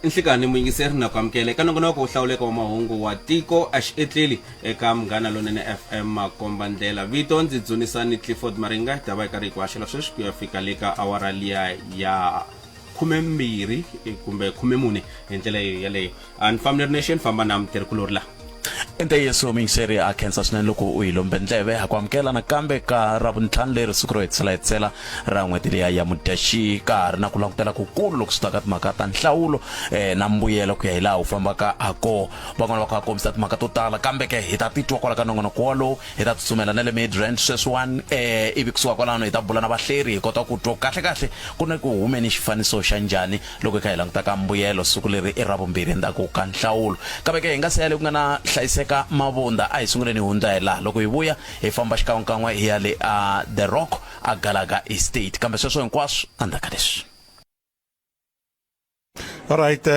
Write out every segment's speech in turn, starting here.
Inhlikani muyingiseri na kwamkele ka nongonoko wo hlawuleka wa mahungu wa tiko a xietleli eka Munghana Lonene FM Makombandlela. Vito ndzi Dzunisani Clifford Maringa ta va eka ri ku haxela sweswi ku ya fika le ka awara liya ya 12 kumbe 14 hi ndlela yaleyo. Unfamiliar Nation famba na mtirhikulori la ente yeso mingiseri a khensa swinene loko u hi lombe ndleve ha kwamukela nakambe ka Ravuntlhanu leri siku ro hetsela ra n'hweti leya ya Mudyaxihi ka ha ri na ku langutela kukulu loko swi ta ka timhaka ta nhlawulo na mbuyelo ku ya hi laha u fambaka ako van'wana va kha kombisa timhaka to tala kambe ke hi ta titwa kwala ka nongonoko wolowo hi ta tsutsumela na le Midrand sweswiwani ivi kusuka kwalano hi ta bula na vahleri hi kota ku twa kahle ku na ku humeni xifaniso xa njhani loko hi kha hi languta ka mbuyelo siku leri i Ravumbirhi endzhaku ka nhlawulo kambe ke hi nga siyale ku nga na hlayiseka Mabunda a hi sunguleni hundza hi laha loko hi vuya hi famba xikan'wekan'we hi ya le The Rock a Galaga Estate kambe sweswo hinkwaswo andaka leswi. Alright,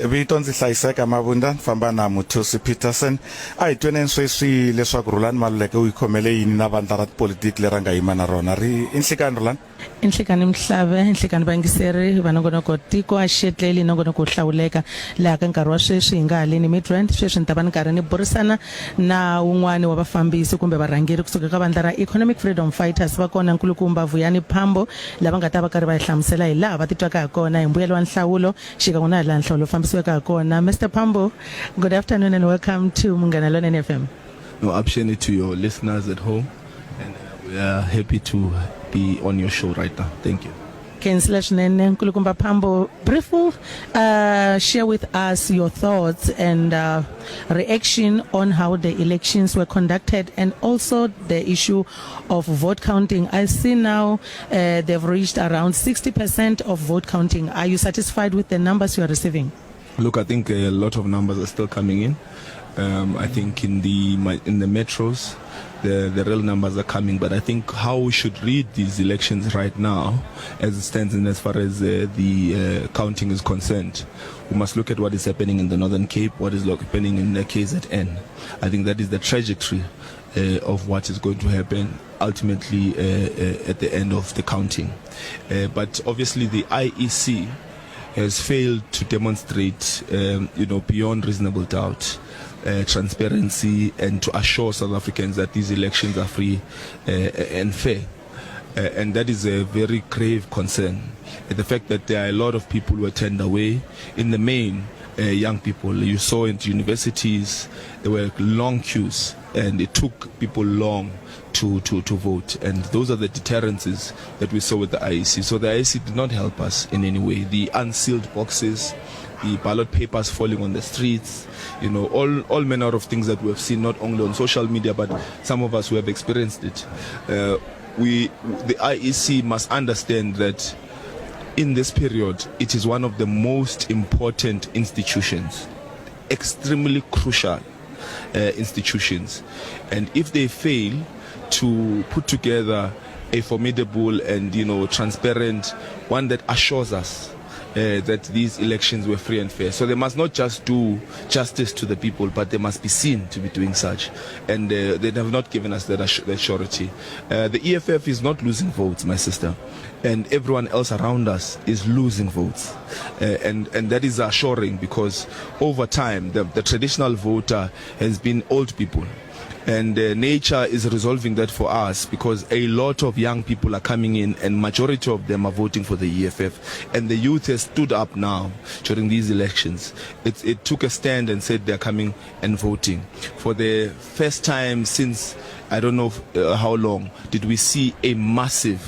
vito ndzi hlayiseka Mabunda famba na Muthusi Peterson a hi tweneni sweswi leswaku Rhulani Maluleke u ikhomele yini na vandla ra tipolitiki leri nga yima na rona ri inhlikani Rhulani inhlikani Mhlave inhlikani vangiseri vanongonoko tiko a xietleli nongonoko hlawuleka laha ka nkarhi wa sweswi hi nga haleni Midrand sweswi ni ta va ni karhi ni burisana na un'wana wa vafambisi kumbe varhangeri kusuka ka vandla ra Economic Freedom Fighters va kona nkulukumba Vuyani Phambo lava nga ta va karhi va hi hlamusela hi laha va titwaka ha kona hi mbuyelo wa nhlawulo xikan'we na hi laha nhlawulo fambisiweka ha kona. Mr. Phambo, good afternoon and welcome to Munghana Lonene FM. No, option to your listeners at home, and we are happy to be on your show right now. Thank you. Councillor Shnene Nkulukumba Phambo, briefly share with us your thoughts and reaction on how the elections were conducted and also the issue of vote counting. I see now they've reached around 60% of vote counting. Are you satisfied with the numbers you are receiving? Look, I think a lot of numbers are still coming in. I think in the metros, the real numbers are coming, but I think how we should read these elections right now, as it stands and as far as the counting is concerned, we must look at what is happening in the Northern Cape, what is happening in the KZN. I think that is the trajectory of what is going to happen ultimately at the end of the counting. But obviously the IEC has failed to demonstrate, beyond reasonable doubt, transparency and to assure South Africans that these elections are free and fair. And that is a very grave concern. The fact that there are a lot of people who were turned away, in the main, young people. You saw in universities, there were long queues and it took people long to vote, and those are the deterrences that we saw with the IEC. So the IEC did not help us in any way. The unsealed boxes, the ballot papers falling on the streets, all manner of things that we have seen not only on social media but some of us who have experienced it. The IEC must understand that in this period it is one of the most important institutions, extremely crucial institutions, and if they fail to put together a formidable and transparent one that assures us that these elections were free and fair. So they must not just do justice to the people, but they must be seen to be doing such. And they have not given us that surety. The EFF is not losing votes, my sister, and everyone else around us is losing votes. And that is assuring, because over time the traditional voter has been old people. And nature is resolving that for us, because a lot of young people are coming in and majority of them are voting for the EFF, and the youth has stood up now during these elections. It took a stand and said they're coming and voting. For the first time since I don't know how long did we see a massive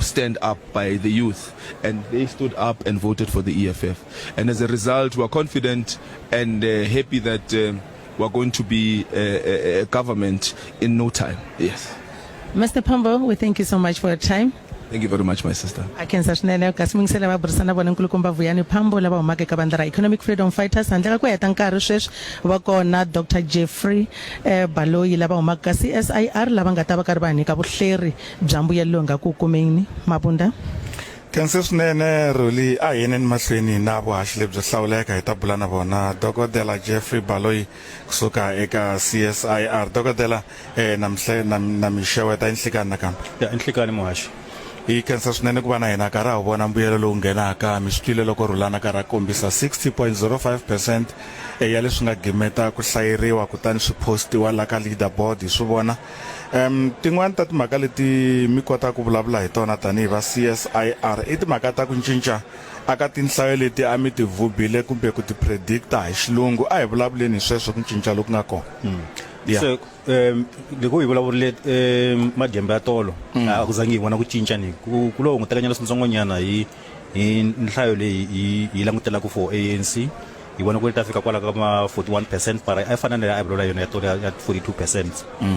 stand up by the youth, and they stood up and voted for the EFF. And as a result, we are confident and happy that we're going to be a government in no time. Yes. Mr. Phambo, we thank you so much for your time. Thank you very much, my sister. Akenza swinene kasimngisela va burisana vona nkulukumba Vuyani Phambo lava humaka eka vandla ra Economic Freedom Fighters, handle ka ku heta nkarhi sweswi va kona Dr. Jeffrey Baloyi lava humaka ka CSIR lava nga ta va karhi va nyika vuhleri bya mbuyelo nga ku kumeni. Mabunda Khensa swinene Ruli a yeneni mahlweni na vuhaxi lebyi hlawuleka hi ta bula na vona Dokodela Jeffrey Baloyi kusuka eka CSIR. Dokodela na mixeweta inhlikani nakambe. Ya inhlikani muhaxi. hi khensa swinene ku va na hina nkarhi a vona mbuyelo lowu nghenaka mi swi twile loko rhulana nkarhi a kombisa 60.05% ya leswi nga gimeta ku hlayeriwa kutani swi postiwa la ka leaderboard hi swi vona tin'wani ta timhaka leti mi kota ku vulavula hi tona tanihi va CSIR i timhaka ta ku cinca aka tinhlayo leti a mi ti vhubile kumbe ku ti predicta hi xilungu a hi vulavuleni hi sweswo ku cinca loku nga kona. So loko hi vulavurile Madembe ya tolo a ku zangi hi vona ku cinca ni ku lo ngutekanyela swintsongonyana hi nhlayo leyi hi langutelaku for ANC hi vona ku ta fika kwala ka ma 41% para a fana na abrola yona ya tolo ya 42%.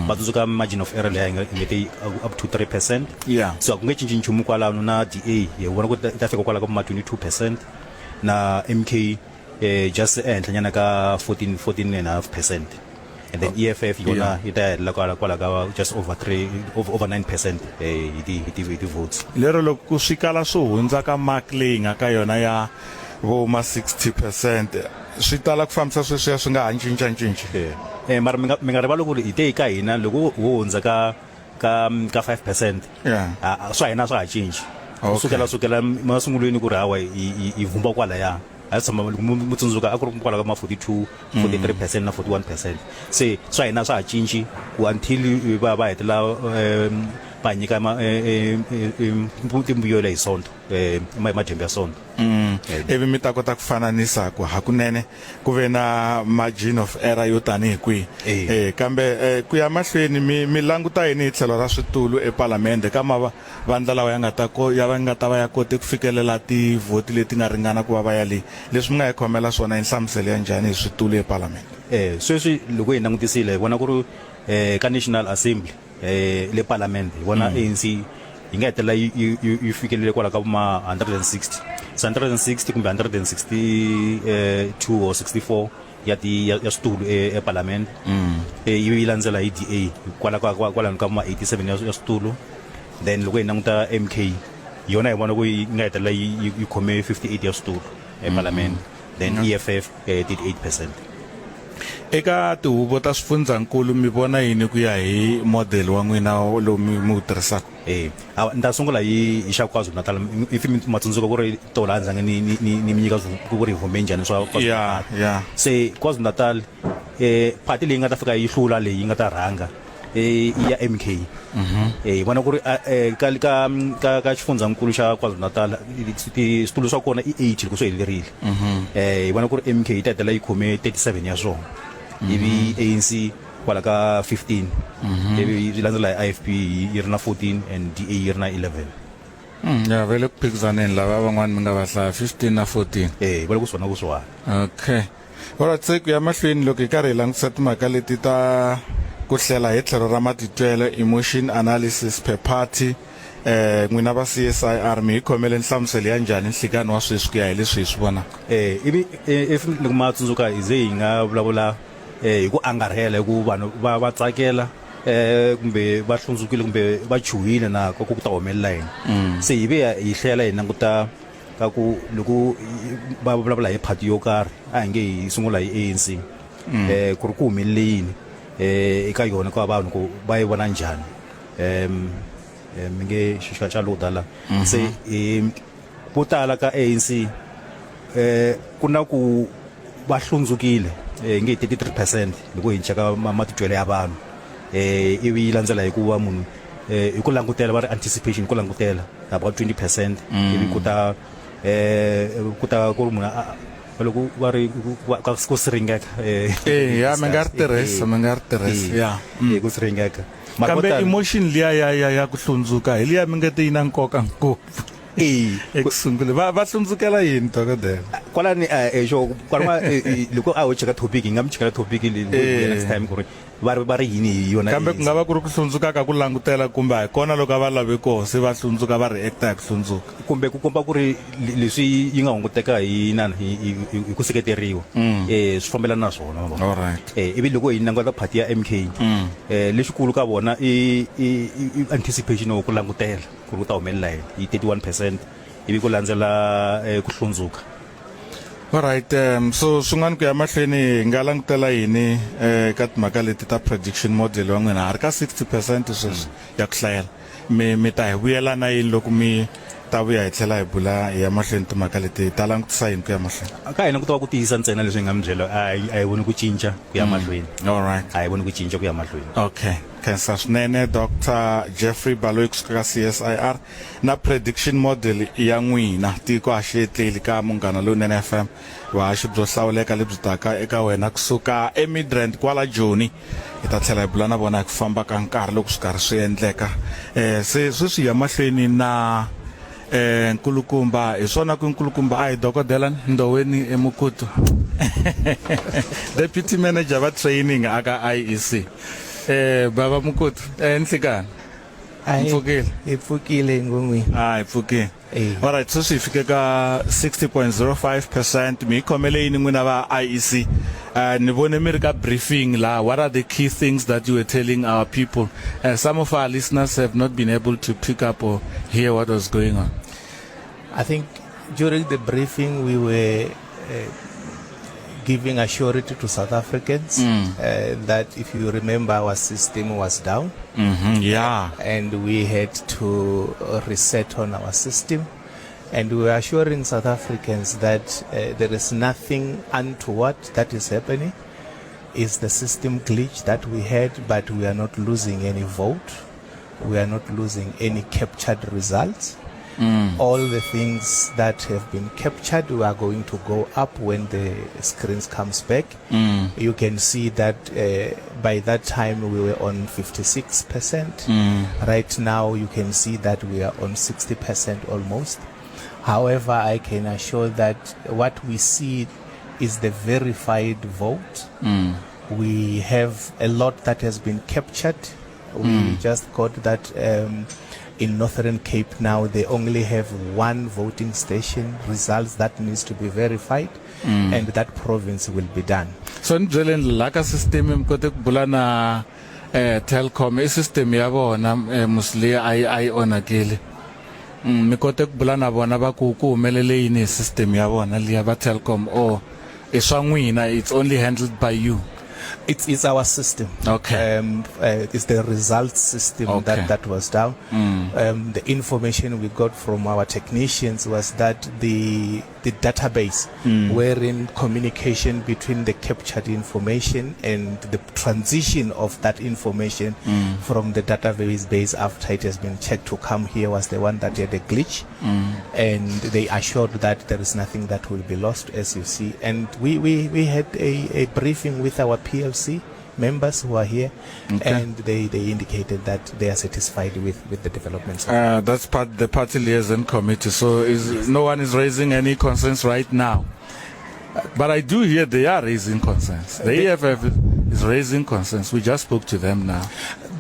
Batsutsuka margin of error leyi ngete up to 3%. So ku nge cinci nchumu kwala na DA hi vona ku ta fika kwala ka ma 22% na MK just enhlanyana ka 14.5%. And then EFF yona ita la kwala ka just over 9% hi votes. Lero loko ku swikala swo hundza ka mark leyi nga ka yona ya vo ma 60% swi tala ku fambisa sweswi swi nga ha cinca mara mi nga rivala ku ri hi te ka hina loko wo hundza ka 5% swa hina swa ha cinci sukela masungulweni ku ri hawa hi vumba kwala ya asama mutsundzuka a ku ri kwala ka ma 42 43% na 41%. Se swa hina swa ha cinci ku until va hetela ba nyika timbuyelo hi sonto Madembe ya sonto. Evi mi ta kota ku fananisa ku hakunene ku ve na margin of error yo tanihi kwihi kambe ku ya mahlweni mi languta yini hi tlhelo ra switulu epalamende ka vandla lawa ya nga ta va ya kote ku fikelela tivhoti leti nga ringana ku va va ya le leswi mi nga hi khomela swona hi nhlamuselo ya njhani hi switulu epalamende. Sweswi loko hi langutisile hi vona ku ri ka National Assembly le parliament hi vona ANC yi nga hetela yi fikelele kwala ka ma 160 kumbe 162 or 64 ya switulu eparlament yi landzela hi DA kwala ka ma 87 ya switulu. Then loko hi languta MK yona hi vona ku yi nga hetela yi khome 58 ya switulu eparlament. Then EFF did 8%. Eka tihuvo ta swifundzankulu mi vona yini ku ya hi model wa n'wina lowu mi wu tirhisaka? Nda sungula hi xa KwaZulu Natal if mi matsundzuka ku ri tola ndzange ni mi nyika ku ri vume njhani swa se KwaZulu Natal party leyi nga ta fika yi hlula leyi nga ta rhanga ya MK vona ku ri ka xifundzankulu xa KwaZulu Natal switulu swa kona i 80 loko swi helerile vona ku ri MK yi ta hetela yi khome 37 ya swona ivi ANC kwala ka 15 ivi yi landzela hi IFP yi ri na 14 and DA yi ri na 11 vele ku phikizaneni lava van'wani mi nga va hlaya 15 na 14 vale ku swona ku swona. Okay, alright, se ku ya mahlweni loko hi karhi hi langutisa timhaka leti ta ku hlela hi tlhelo ra matitwelo emotion analysis per party n'wina va CSIR mi hi khomele nhlamuselo ya njhani nhlikani wa sweswi ku ya hi leswi hi swi vonaka? Ivi if loko ma tsundzuka hi ze hi nga vulavula hi ku angarhela hi ku vanhu va tsakela kumbe va hlundzukile kumbe va chuhile na ku ta humelela yini. Se hi ve hi hlela hi languta ka ku loko va vulavula hi party yo karhi a hi nge hi sungula hi ANC ku ri ku humelele yini eka yona ka vanhu ku va yi vona njhani mi nge xa lowu tala. Se vo tala ka ANC ku na ku va hlundzukile nge 33% loko hi cheka matitwelo ya vanhu ivi yi landzela hi ku va munhu hi ku langutela va ri anticipation ku langutela about 20% ivi ku ta ku ri munhu loko va ri ku siringeka mi nga ri tirhisa ku siringeka kambe emotion liya ya ku hlundzuka hi liya mi nga te yi na nkoka ngopfu ekusungule va hlundzukela yini dokodela kwalani kwalama loko a ho cheka topic hi nga mi chekela topic next time ku ri va ri yini hi yona kambe ku nga va ku ri ku hlundzuka ka ku langutela kumbe hi kona loko va lave koho se va hlundzuka va reacta hi ku hlundzuka kumbe ku komba ku ri leswi yi nga hunguteka hi ku seketeriwa swi fambelana na swona alright ivi loko hi languta party ya MK lexikulu ka vona i anticipation of ku langutela ku ri ku ta humelela hi 31% ivi ku landzela ku hlundzuka. Alright, so swin'wana ku ya mahlweni hi nga langutela yini ka timhaka leti ta prediction model wa n'wina ha ri ka 60% sweswi ya ku hlayela mi ta hi vuyela na yini loko mi ta vuya hi tlhela hi bula hi ya mahlweni timhaka leti ta langutisa yini ku ya mahlweni ka hina ku ta ku tiyisa ntsena leswi hi nga mi byela a hi voni ku cinca ku ya mahlweni all right a hi voni ku cinca ku ya mahlweni okay khensa swinene Dr Jeffrey Baloyi kusuka CSIR na prediction model ya n'wina tiko a xi etleli ka Munghana Lonene FM vahaxi byo hlawuleka lebyi taka eka wena kusuka eMidrand kwala Joni hi ta tlhela hi bula na vona hi ku famba ka nkarhi loko swi karhi swi endleka se swi ya mahlweni na nkulukumba hi swona ku nkulukumba a hi dokodela Ndoweni Emukutu deputy manager va training aka IEC baba Mukutu nhlikani Mfukile ipfukile ngongwini ipfukile Eh. all right so swi fike ka 60.05% mi khomele yini n'wina va IEC ni vone mi ri ka briefing la what are the key things that you were telling our people some of our listeners have not been able to pick up or hear what was going on. I think during the briefing we were giving a surety to South Africans that if you remember our system was down Yeah. and we had to reset on our system, and we were assuring South Africans that there is nothing untoward that is happening. It's the system glitch that we had, but we are not losing any vote. We are not losing any captured results. All the things that have been captured we are going to go up when the screens comes back. You can see that by that time we were on 56%. Right now you can see that we are on 60% almost. However, I can assure that what we see is the verified vote. We have a lot that has been captured. We just got that in Northern Cape now they only have one voting station results that needs to be verified, and that province will be done. So njeleni la ka system mkote kubula na Telkom system ya bona musli ai onakele mikote kubula na bona ba ku humelele yini system ya bona liya ba Telkom or iswa n'wina it's only handled by you. It's our system. Okay. It's the results system Okay. that was down. The information we got from our technicians was that the database wherein communication between the captured information and the transition of that information from the database base after it has been checked to come here was the one that had a glitch, and they assured that there is nothing that will be lost, as you see. And we had a briefing with our PLC members who are here, and they indicated that they are satisfied with the developments. That's the party liaison committee. So no one is raising any concerns right now. But I do hear they are raising concerns. The EFF is raising concerns. We just spoke to them now.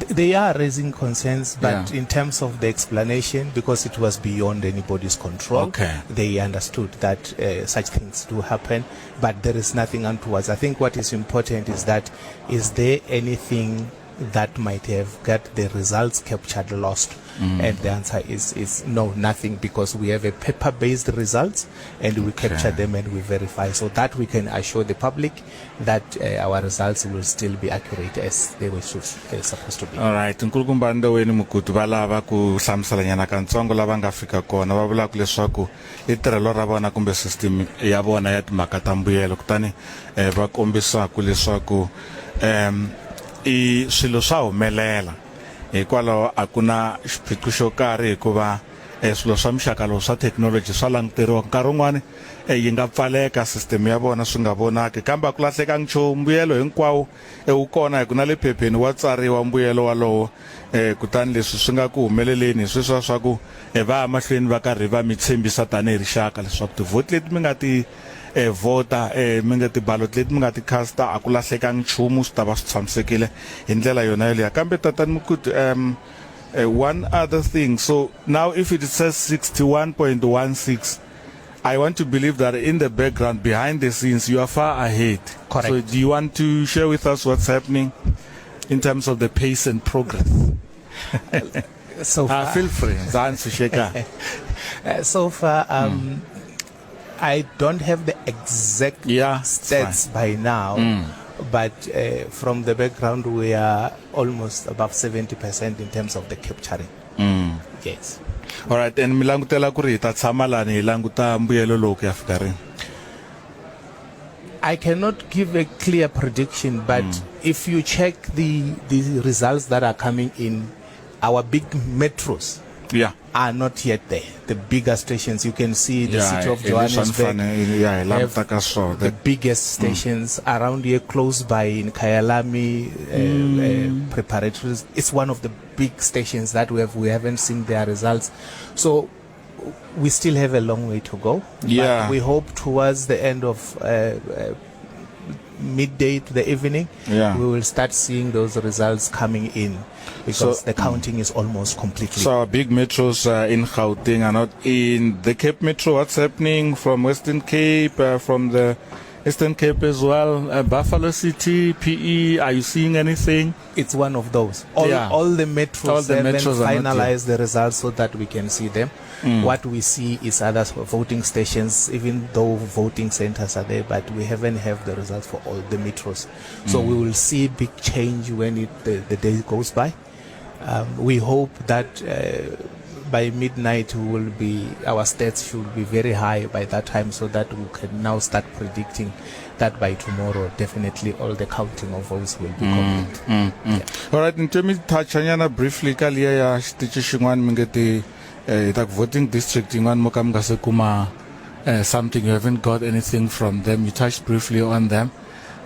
They are raising concerns, but Yeah. in terms of the explanation, because it was beyond anybody's control, Okay. they understood that such things do happen, but there is nothing untoward. I think what is important is that, is there anything that might have got the results captured lost? And the answer is no, nothing, because we have a paper-based results and we capture them and we verify, so that we can assure the public that our results will still be accurate as they were supposed to be. All right, nkulukumba Ndoweni Mukutu va lava ku hlamuselanyana katsongo lava nga fika kona va vula ku leswaku i tirhelo ra vona kumbe system ya vona ya timhaka ta mbuyelo kutani va kombisa ku leswaku i swilo swa humelela hikwalaho a ku na xiphiqo xo karhi hikuva swilo swa mixaka lowu swa technology swa languteriwa nkarhi wun'wani yi nga pfaleka system ya vona swi nga vonaki kambe a ku lahleka nchumu mbuyelo hinkwawo wu kona hi ku na le phepheni wa tsariwa mbuyelo walowo kutani leswi swi nga ku humeleleni hi sweswiya swa ku va ya mahlweni va karhi va mi tshembisa tanihi rixaka leswaku tivhoti leti mi nga ti vota mi nga ti-ballot leti mi nga ti casta a ku lahlekangi nchumu swi ta va swi tshamisekile hi ndlela yona yeleyo kambe tatani Mukutu one other thing, so now if it says 61.16, I want to believe that in the background, behind the scenes, you are far ahead. Correct. So do you want to share with us what's happening in terms of the pace and progress? So far, Feel free. Zansu Sheka. so far, I don't have the exact Yeah, stats by now, but from the background, we are almost above 70% in terms of the capturing. Yes. All right, and mi langutela ku ri hi ta tshama lani hi languta mbuyelo lowu ku ya fika rini? I cannot give a clear prediction, but if you check the results that are coming in, our big metros Yeah. are not yet there. The bigger stations, you can see the city of hi leswi a ni Johannesburg fane- yeah, hi have languta ka swona. the biggest stations around here close by in Kyalami preparatories. It's one of the big stations that we haven't seen their results. So we still have a long way to go. Yeah. But we hope towards the end of midday to the evening, Yeah. we will start seeing those results coming in, because So- the counting is almost completely. So our big metros in Gauteng are not in the Cape Metro. What's happening from Western Cape, from the Eastern Cape as well? Buffalo City, PE, are you seeing anything? It's one of those. All the metros All the haven't metros are not finalized the results so that we can see them. What we see is other voting stations, even though voting centers are there, but we haven't have the results for all the metros. So we will see big change when the day goes by. We hope that by midnight our stats should be very high by that time, so that we can now start predicting that by tomorrow definitely all the counting of votes will be complete. All right, in terms of touchanyana briefly ka liya ya xitichi xin'wana mi nge ti ta voting district yin'wana mo ka mi nga se kuma something, you haven't got anything from them. You touched briefly on them.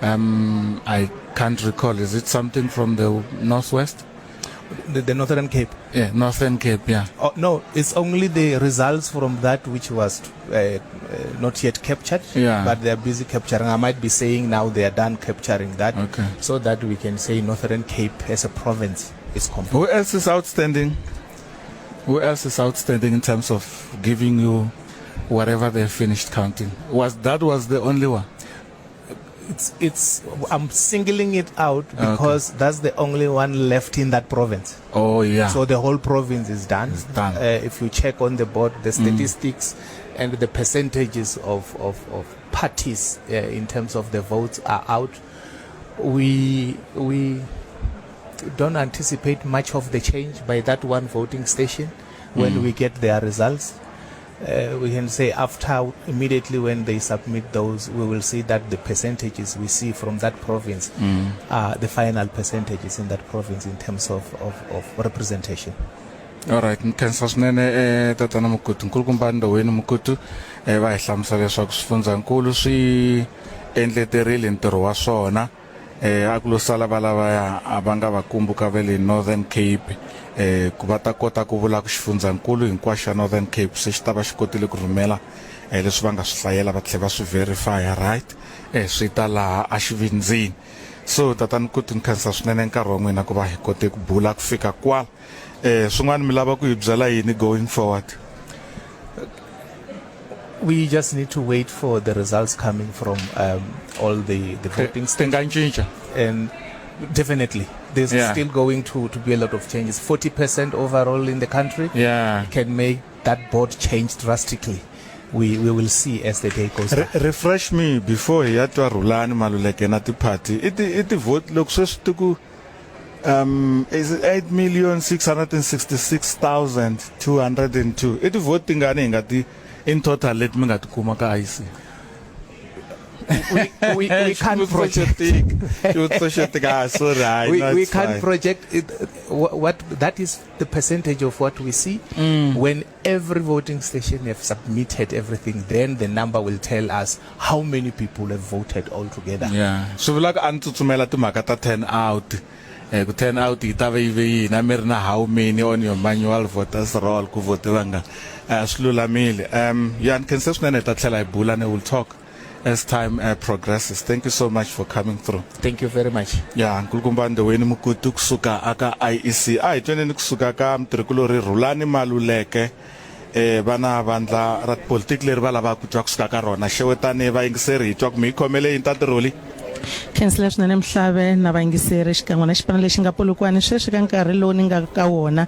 I can't recall. Is it something from the Northwest? The Northern Cape. Yeah, Northern Cape, yeah. Oh, no, it's only the results from that which was not yet captured, Yeah. but they are busy capturing. I might be saying now they are done capturing that, Okay. so that we can say Northern Cape as a province is complete. Who else is outstanding? Who else is outstanding in terms of giving you whatever they finished counting? Was the only one? It's I'm singling it out because that's the only one left in that province. Oh, yeah. So the whole province is done. It's done. If you check on the board, the statistics and the percentages of parties in terms of the votes are out. We don't anticipate much of the change by that one voting station when we get their results. We can say immediately when they submit those, we will see that the percentages we see from that province are the final percentages in that province in terms of representation. All right, nkhensa swinene tatana Mukutu, nkulukumba Ndoweni Mukutu va hi hlamusela leswaku swifundzankulu swi endleterile ntirho wa swona a ku lo sala valavaya a va nga va kumbuka ve le Northern Cape ku va ta kota ku vula ku xifundzankulu hinkwaxo xa Northern Cape se xi ta va xi kotile ku rhumela leswi va nga swi hlayela va tlhela va swi verify right swi ta laha a xivindzini. So tatana Mukutu nkhensa swinene nkarhi wa n'wina ku va hi kote ku bula ku fika kwala swin'wana mi lava ku hi byela yini going forward? We just need to wait for the results coming from all the voting stations. Tingancinca. And definitely, there's still going to be a lot of changes. 40% overall in the country Yeah. can make that board change drastically. We will see as the day goes by. Refresh me before hi ya twa Rhulani Maluleke na ti-party. Iti vote loko sweswi ti ku is it 8,666,202. Iti vote tingani hi nga ti in total leti mi nga ti kuma ka IC? We can't project. We can't project it. What that is the percentage of what we see when every voting station have submitted everything. Then the number will tell us how many people have voted altogether. Yeah. Swi vula ku a ni tsutsumela timhaka ta turn out. Ku turn out yi ta va yi ve yini mi ri na how many on your manual voters roll ku vote vanga swi lulamile. Yan khensa swinene ta tlhela hi bula and we'll talk as time progresses. Thank you so much for coming through. Thank you very much. Ya nkulukumba Ndoweni Mukutu kusuka aka IEC a hi tweneni kusuka ka mutirhikulori Rhulani Maluleke vana vandla ra politiki leri va lavaka ku twa kusuka ka rona xewetani vayingiseri hi twa ku mi khomele yini tatirholi khensela swinene Mhlave na vayingiseri xikan'we na xipano lexi nga Polokwane sweswi ka nkarhi lowu ni nga ka wona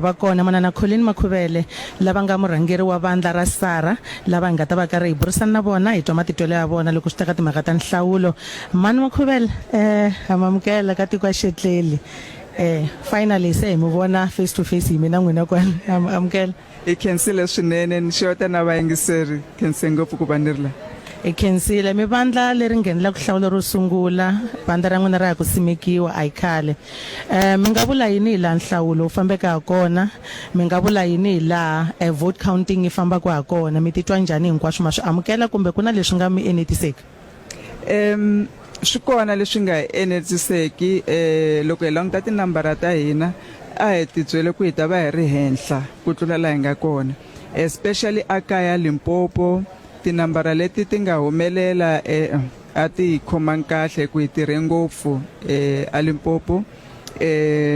va kona manana Colleen Makhuvele lava nga murhangeri wa vandla ra SARA lava nga ta va karhi hi burisana na vona hi twa matitwelo ya vona loko swi ta ka timhaka ta nhlawulo. Mani Makhuvele amamukela ka tiko Xetleli finally se hi mi vona face to face hi mina n'wina kwani amukela I khensile swinene ni xota na vayingiseri khense ngopfu ku va ni ri la hi khensile mi vandla leri nghenela ku hlawula ro sungula vandla ra n'wina ra ha ku simekiwa a hi khale mi nga vula yini hi laha nhlawulo wu fambeka ha kona mi nga vula yini hi laha vote counting yi fambaka ha kona mi titwa njhani hinkwaswo ma swi amukela kumbe ku na leswi nga mi enetiseki swi kona leswi nga hi enetiseki loko hi languta tinambara ta hina a hi tibyele ku hi ta va hi ri henhla ku tlula laha hi nga kona especially akaya Limpopo tinambara leti ti nga humelela a ti hi khomangi kahle ku hi tirhe ngopfu a Limpopo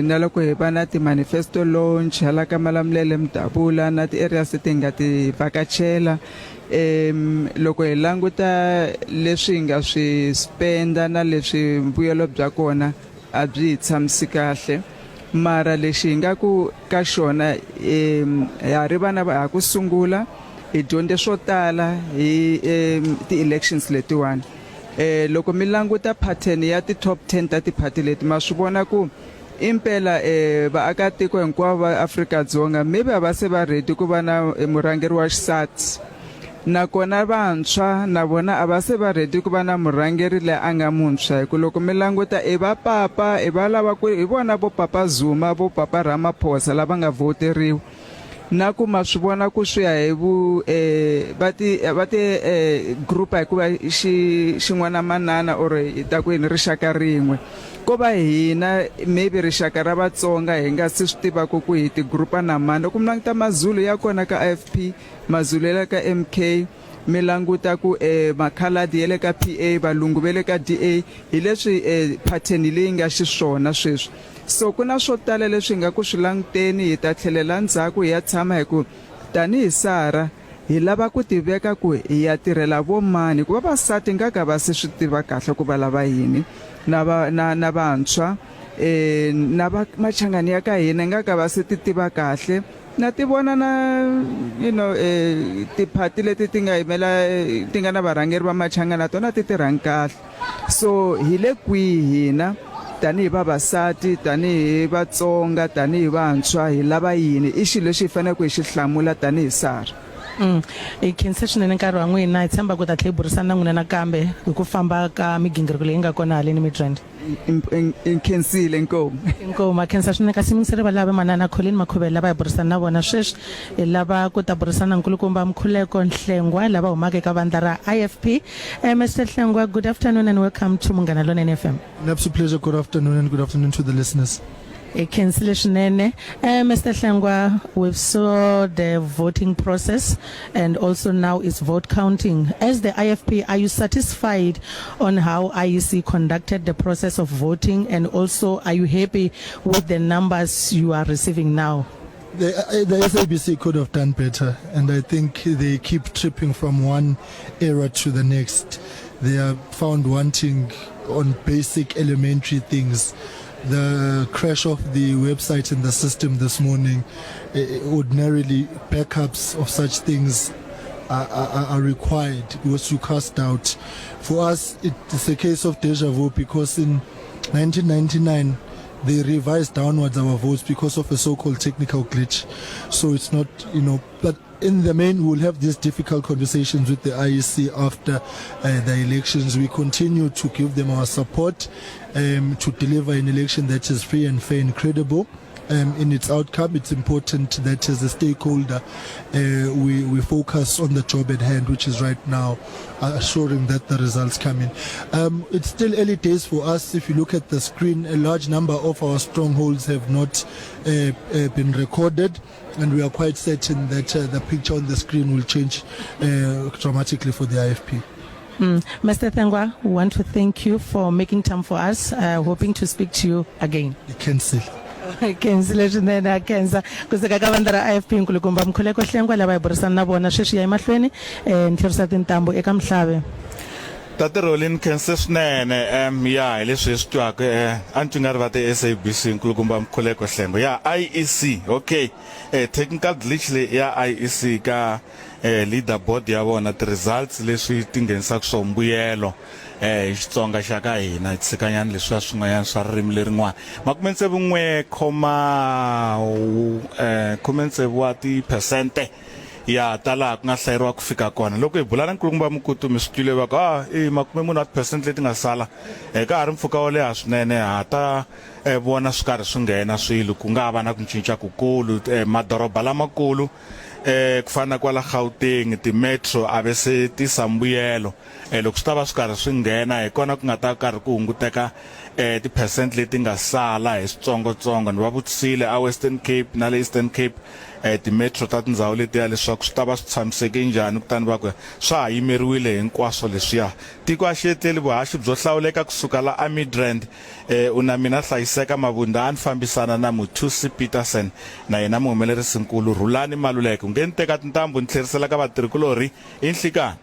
na loko hi va na ti-manifesto launch hala ka Malamulele Mdabula na ti-areas ti nga ti vakachela loko hi languta leswi hi nga swi spenda na leswi mbuyelo bya kona a byi hi tshamisi kahle mara lexi hi nga ku ka xona ha ri vana ha ku sungula hi dyondze swo tala hi ti-elections letiwani loko mi languta pattern ya ti-top 10 ta ti-party leti ma swi vona ku impela vaakatiko hinkwavo va Afrika-Dzonga maybe a va se va ready ku va na murhangeri wa xisati nakona vantshwa na vona a va se va ready ku va na murhangeri leyi a nga muntshwa hi ku loko mi languta i va papa i va lava ku hi vona vo Papa Zuma vo Papa Ramaphosa lava nga voteriwa na ku ma swi vona ku swi ya hi vu va ti group hikuva xin'wana manana or ta ku yini rixaka rin'we ko va hina maybe rixaka ra Vatsonga hi nga si swi tiva ku hi ti groupa na mani loko mi languta maZulu ya kona ka IFP maZulu ya le ka MK mi languta ku makhaladi ya le ka PA valungu va le ka DA hi leswi pattern leyi nga xiswona sweswi so ku na swo tala leswi nga ku swi languteni hi ta tlhelela ndzhaku hi ya tshama hi ku tanihi Sara hi lava ku tiveka ku hi ya tirhela vo mani ku vavasati nga ka va se swi tiva kahle ku va lava yini na vantshwa na va machangani ya ka hina nga ka va se ti tiva kahle na ti vona na ti-party leti ti nga yimela ti nga na varhangeri va machangani na tona ti tirhangi kahle so hi le kwihi hina tanihi vavasati tanihi Vatsonga tanihi vantshwa hi lava yini i xilo lexi hi fanele ku hi xi hlamula tanihi Sara hi khense swinene nkarhi wa n'wina hi tshemba ku ta tlhe hi burisana na n'wina nakambe hi ku famba ka migingiriko leyi nga kona haleni Midrand khensile inkomu khensa swinene kasi mingiseri va lava manana Colleen Makhuvele lava hi burisana na vona sweswi hi lava ku ta burisana nkulukumba Mkhuleko Nhlengwa lava humaka eka vandla ra IFP Mr. Nhlengwa, good afternoon and welcome to Munghana Lonene FM. An absolute pleasure. Good afternoon and good afternoon to the listeners. Mr. Nhlengwa, we've saw the voting process and also now it's vote counting. As the IFP, are you satisfied on how IEC conducted the process of voting, and also are you happy with the numbers you are receiving now? The SABC could have done better, and I think they keep tripping from one era to the next. They are found wanting on basic elementary things. The crash of the website and the system this morning, ordinarily backups of such things are required because you cast out. For us, it's a case of deja vu because in 1999, they revised downwards our votes because of a so-called technical glitch. So it's not, but in the main, we'll have these difficult conversations with the IEC after the elections. We continue to give them our support to deliver an election that is free and fair and credible. In its outcome, it's important that as a stakeholder, we focus on the job at hand, which is right now assuring that the results come in. It's still early days for us. If you look at the screen, a large number of our strongholds have not been recorded, and we are quite certain that the picture on the screen will change dramatically for the IFP. Mr. Nhlengwa, we want to thank you for making time for us, hoping to speak to you again. You can see. Khensile swinene khensa kusuka ka vandla ra IFP nkulukumba Mkhuleko Nhlengwa lava hi burisana na vona sweswi ya emahlweni ni tlherisa tintambu eka Mhlave. Tate Rolin khense swinene ya hi leswi swi twaka anti nga ri va ti SABC nkulukumba Mkhuleko Hlengo ya IEC okay technical glitch le ya IEC ka leaderboard ya vona ti results leswi ti nghenisaka swo mbuyelo hi Xitsonga xa ka hina tsikanyana leswi swin'wanyana swa ririmi lerin'wana 69 wa ti% ya tala ku nga hlayeriwa ku fika kona loko hi bulana nkulukumba Mkutu mi switwile va ka 40% leti nga sala ka ha ri mpfhuka wo leha swinene ha ta vona swi karhi swi nghena swilo ku nga va na ku cinca kukulu madoroba lamakulu ku fana kwala Gauteng ti-metro a ve se tisa mbuyelo loko swi ta va swi karhi swi nghena hi kona ku nga ta karhi ku hunguteka ti% leti nga sala hi switsongotsongo ni va vutisile a Western Cape na le Eastern Cape ti-metro ta tindhawu letiya leswaku swi ta va swi tshamiseke njhani kutani va ku swa ha yimeriwile hinkwaswo leswiya tiko a xi etleli vuhaxi byo hlawuleka kusuka la Midrand u na mina hlayiseka Mabunda a ni fambisana na Muthusi Peterson na yena muhumelerisi nkulu Rhulani Maluleke u nge ni teka tintambu ni tlherisela ka vatirhikulori i nhlikani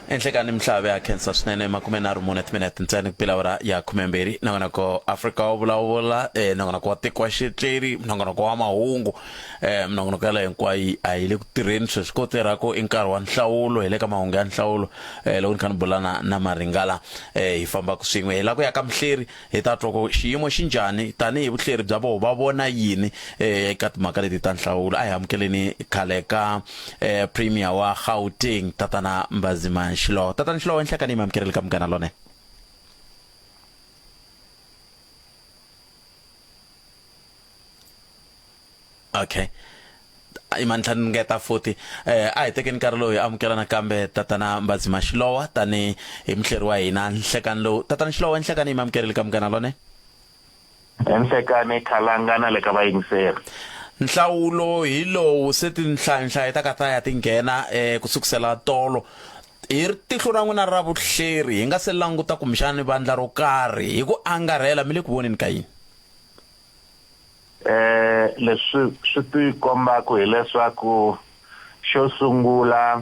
enhlekani mhlabe ya khensa swinene 34 minute ntsena kupila ora ya 12 nangona ko Africa wo vulavula nangona ko tiko wa xitleri nangona ko wa mahungu nangona ka la hinkwayi a hi le ku tirheni sweswi ko tirhako i nkarhi wa nhlawulo hi le ka mahungu ya nhlawulo loko ni kha ni bulana na Maringala hi famba ku swin'we hi la ku ya ka muhleri hi ta twa ku xiyimo xi njhani tani hi vuhleri bya vona va vona yini eka timhaka leti ta nhlawulo a hi amukeleni khale ka premier wa Gauteng Tatana Mbazima Shilo Tatana Shilo enhlekani mamkerele ka mgana lone okay imantlani ngeta futhi a hi tekeni nkarhi lowu hi amukelana kambe Tatana Mbazima Shilo tani hi muhleri wa hina nhlekani lowu Tatana Shilo enhlekani mamkerele ka mgana lone enhlekani khalangana le ka vayingiseri nhlawulo hi lowu se tinhlanhla ta ka ta ya tinghena kusukusela tolo hi tihlo ra n'wina ra vuhleri hi nga se languta kumixani vandla ro karhi hi ku angarhela mi le ku voneni ka yini leswi swi ti kombaku hileswaku xo sungula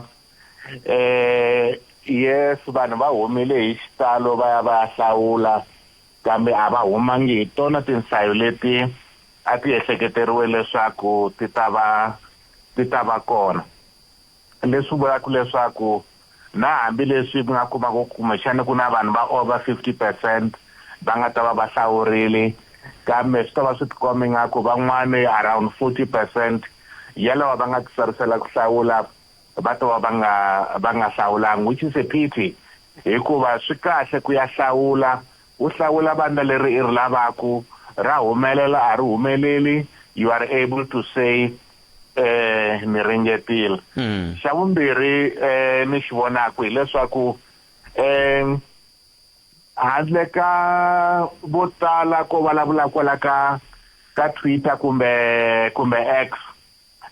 yes vanhu va humile hi xitalo va ya va hlawula kambe a va humangi hi tona tinhlayo leti a ti ehleketeriwe leswaku ti ta va kona leswi vulaka leswaku na hambileswi ku nga kumaka kumbexana ku na vanhu va over 50% va nga ta va hlawurile kambe swi ta va swi tikombe ngaku van'wana around 40% yalawa va nga tisarisela ku hlawula va ta va nga hlawulangi which is a pity hikuva swi kahle ku ya hlawula u hlawula vandla leri i ri lavaku ra humelela a ri humeleli you are able to say ni ringetile xa vumbirhi ni xi vonaku hileswaku handle ka vo tala ko vulavula kwala ka Twitter kumbe X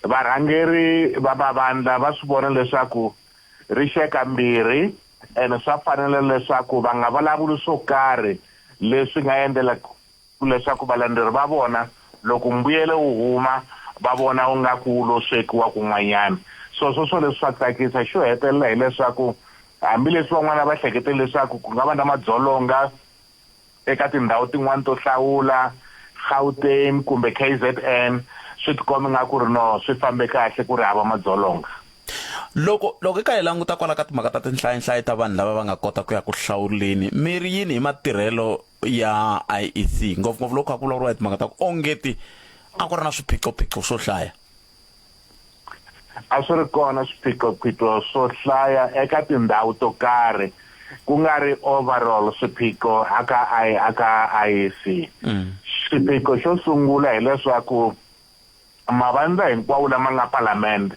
varhangeri va vandla va swi vona leswaku rixeka mbirhi ene swa fanele leswaku va nga vulavuli swo karhi leswi nga endlela leswaku valanderi va vona loko mbuyelo wu huma va vona u nga ku lo swekiwa kun'wanyana sweswo leswi swa tsakisa xo hetelela hileswaku hambileswi van'wana va hlekete leswaku ku nga va na madzolonga eka tindhawu tin'wana to hlawula Gauteng kumbe KZN swi tikombe nga ku ri no swi fambe kahle ku ri hava madzolonga loko ka hi languta kwala ka timhaka ta tinhlayihlayi ta vanhu lava va nga kota ku ya ku hlawuleni miri yini hi matirhelo ya IEC ngopfungopfu loko ku vulavuriwa hi timhaka ta ku ongeti a ku ri na swiphiqophiqo swo hlaya a swi ri kona swiphiqophiqo swo hlaya eka tindhawu to karhi ku nga ri overall swiphiqo aka IEC swiphiqo xo sungula hileswaku mavandla hinkwawo lama nga palamende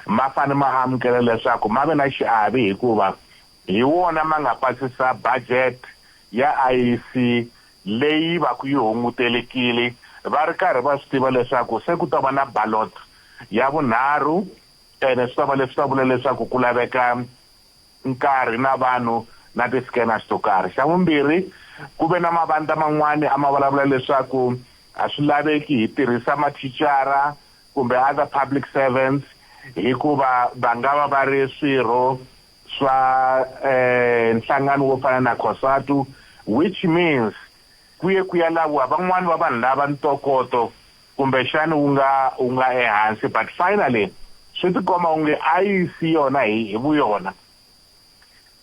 ma fane ma amukela leswaku ma ve na xiavi hikuva hi wona ma nga pasisa budget ya IEC leyi va ku yi hungutelekile va ri karhi va swi tiva leswaku se ku ta va na ballot ya vunharhu ene swi ta va leswi ta vula leswaku ku laveka nkarhi na vanhu na ti-scanners to karhi xa vumbirhi ku ve na mavandla man'wani a ma vulavula leswaku a swi laveki hi tirhisa mathicara kumbe other public servants hikuva va nga va ri swirho swa nhlangano wo fana na COSATU, which means kuya lava van'wani va vanhu lava ntokoto kumbexani wu nga ehansi, but finally swi tikomba unge a yi si yona hi vuyona.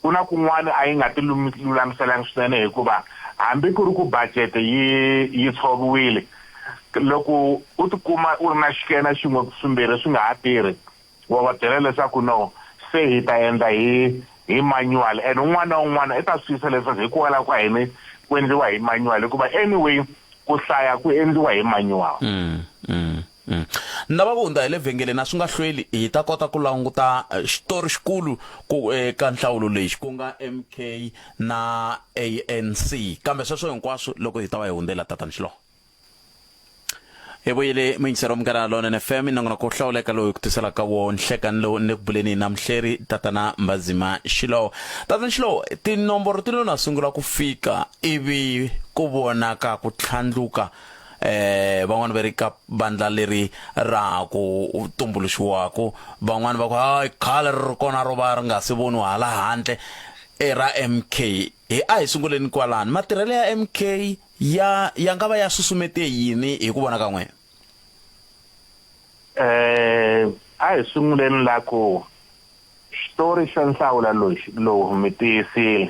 Ku na kun'wana a yi nga ti lulamiselangi swinene hikuva hambi ku ri ku budget yi tshoviwile, loko u tikuma u ri na xikena xin'we swimbirhi swi nga ha tirhi, wa va byela leswaku no se hi ta endla hi manual, and un'wana na un'wana i ta swisa leswaku hikwalaho ka hini ku endliwa hi manual hikuva anyway ku hlaya ku endliwa hi manual. Na vavunda hi le vhengeleni a swi nga hlweli hi ta kota ku languta xitori xikulu ku eka nhlawulo lexi ku nga MK na ANC, kambe sweswo hinkwaswo loko hi ta va hi hundzela tatani Xiloho. Hi vuyile muyingiseri Munghana Lonene FM nangona ku hlawuleka loyi ku tiselaka wo nhlekani lowu ni ku buleni na muhleri tatana Mbazima Xiloho. Tatana Xiloho, tinomboro ti lona sungula ku fika ivi ku vonaka ku tlhandluka van'wana va ri ka bandla leri ra ku tumbuluxiwako, van'wana va ku hayi khale ri kona ro va ri nga si voniwa hala handle ra MK. A hi sunguleni kwalani matirhelo ya MK ya nga va ya susumete yini hi ku vona ka n'wina? A hi sunguleni la ku xitori xa nhlawula lowu mi tiyisile.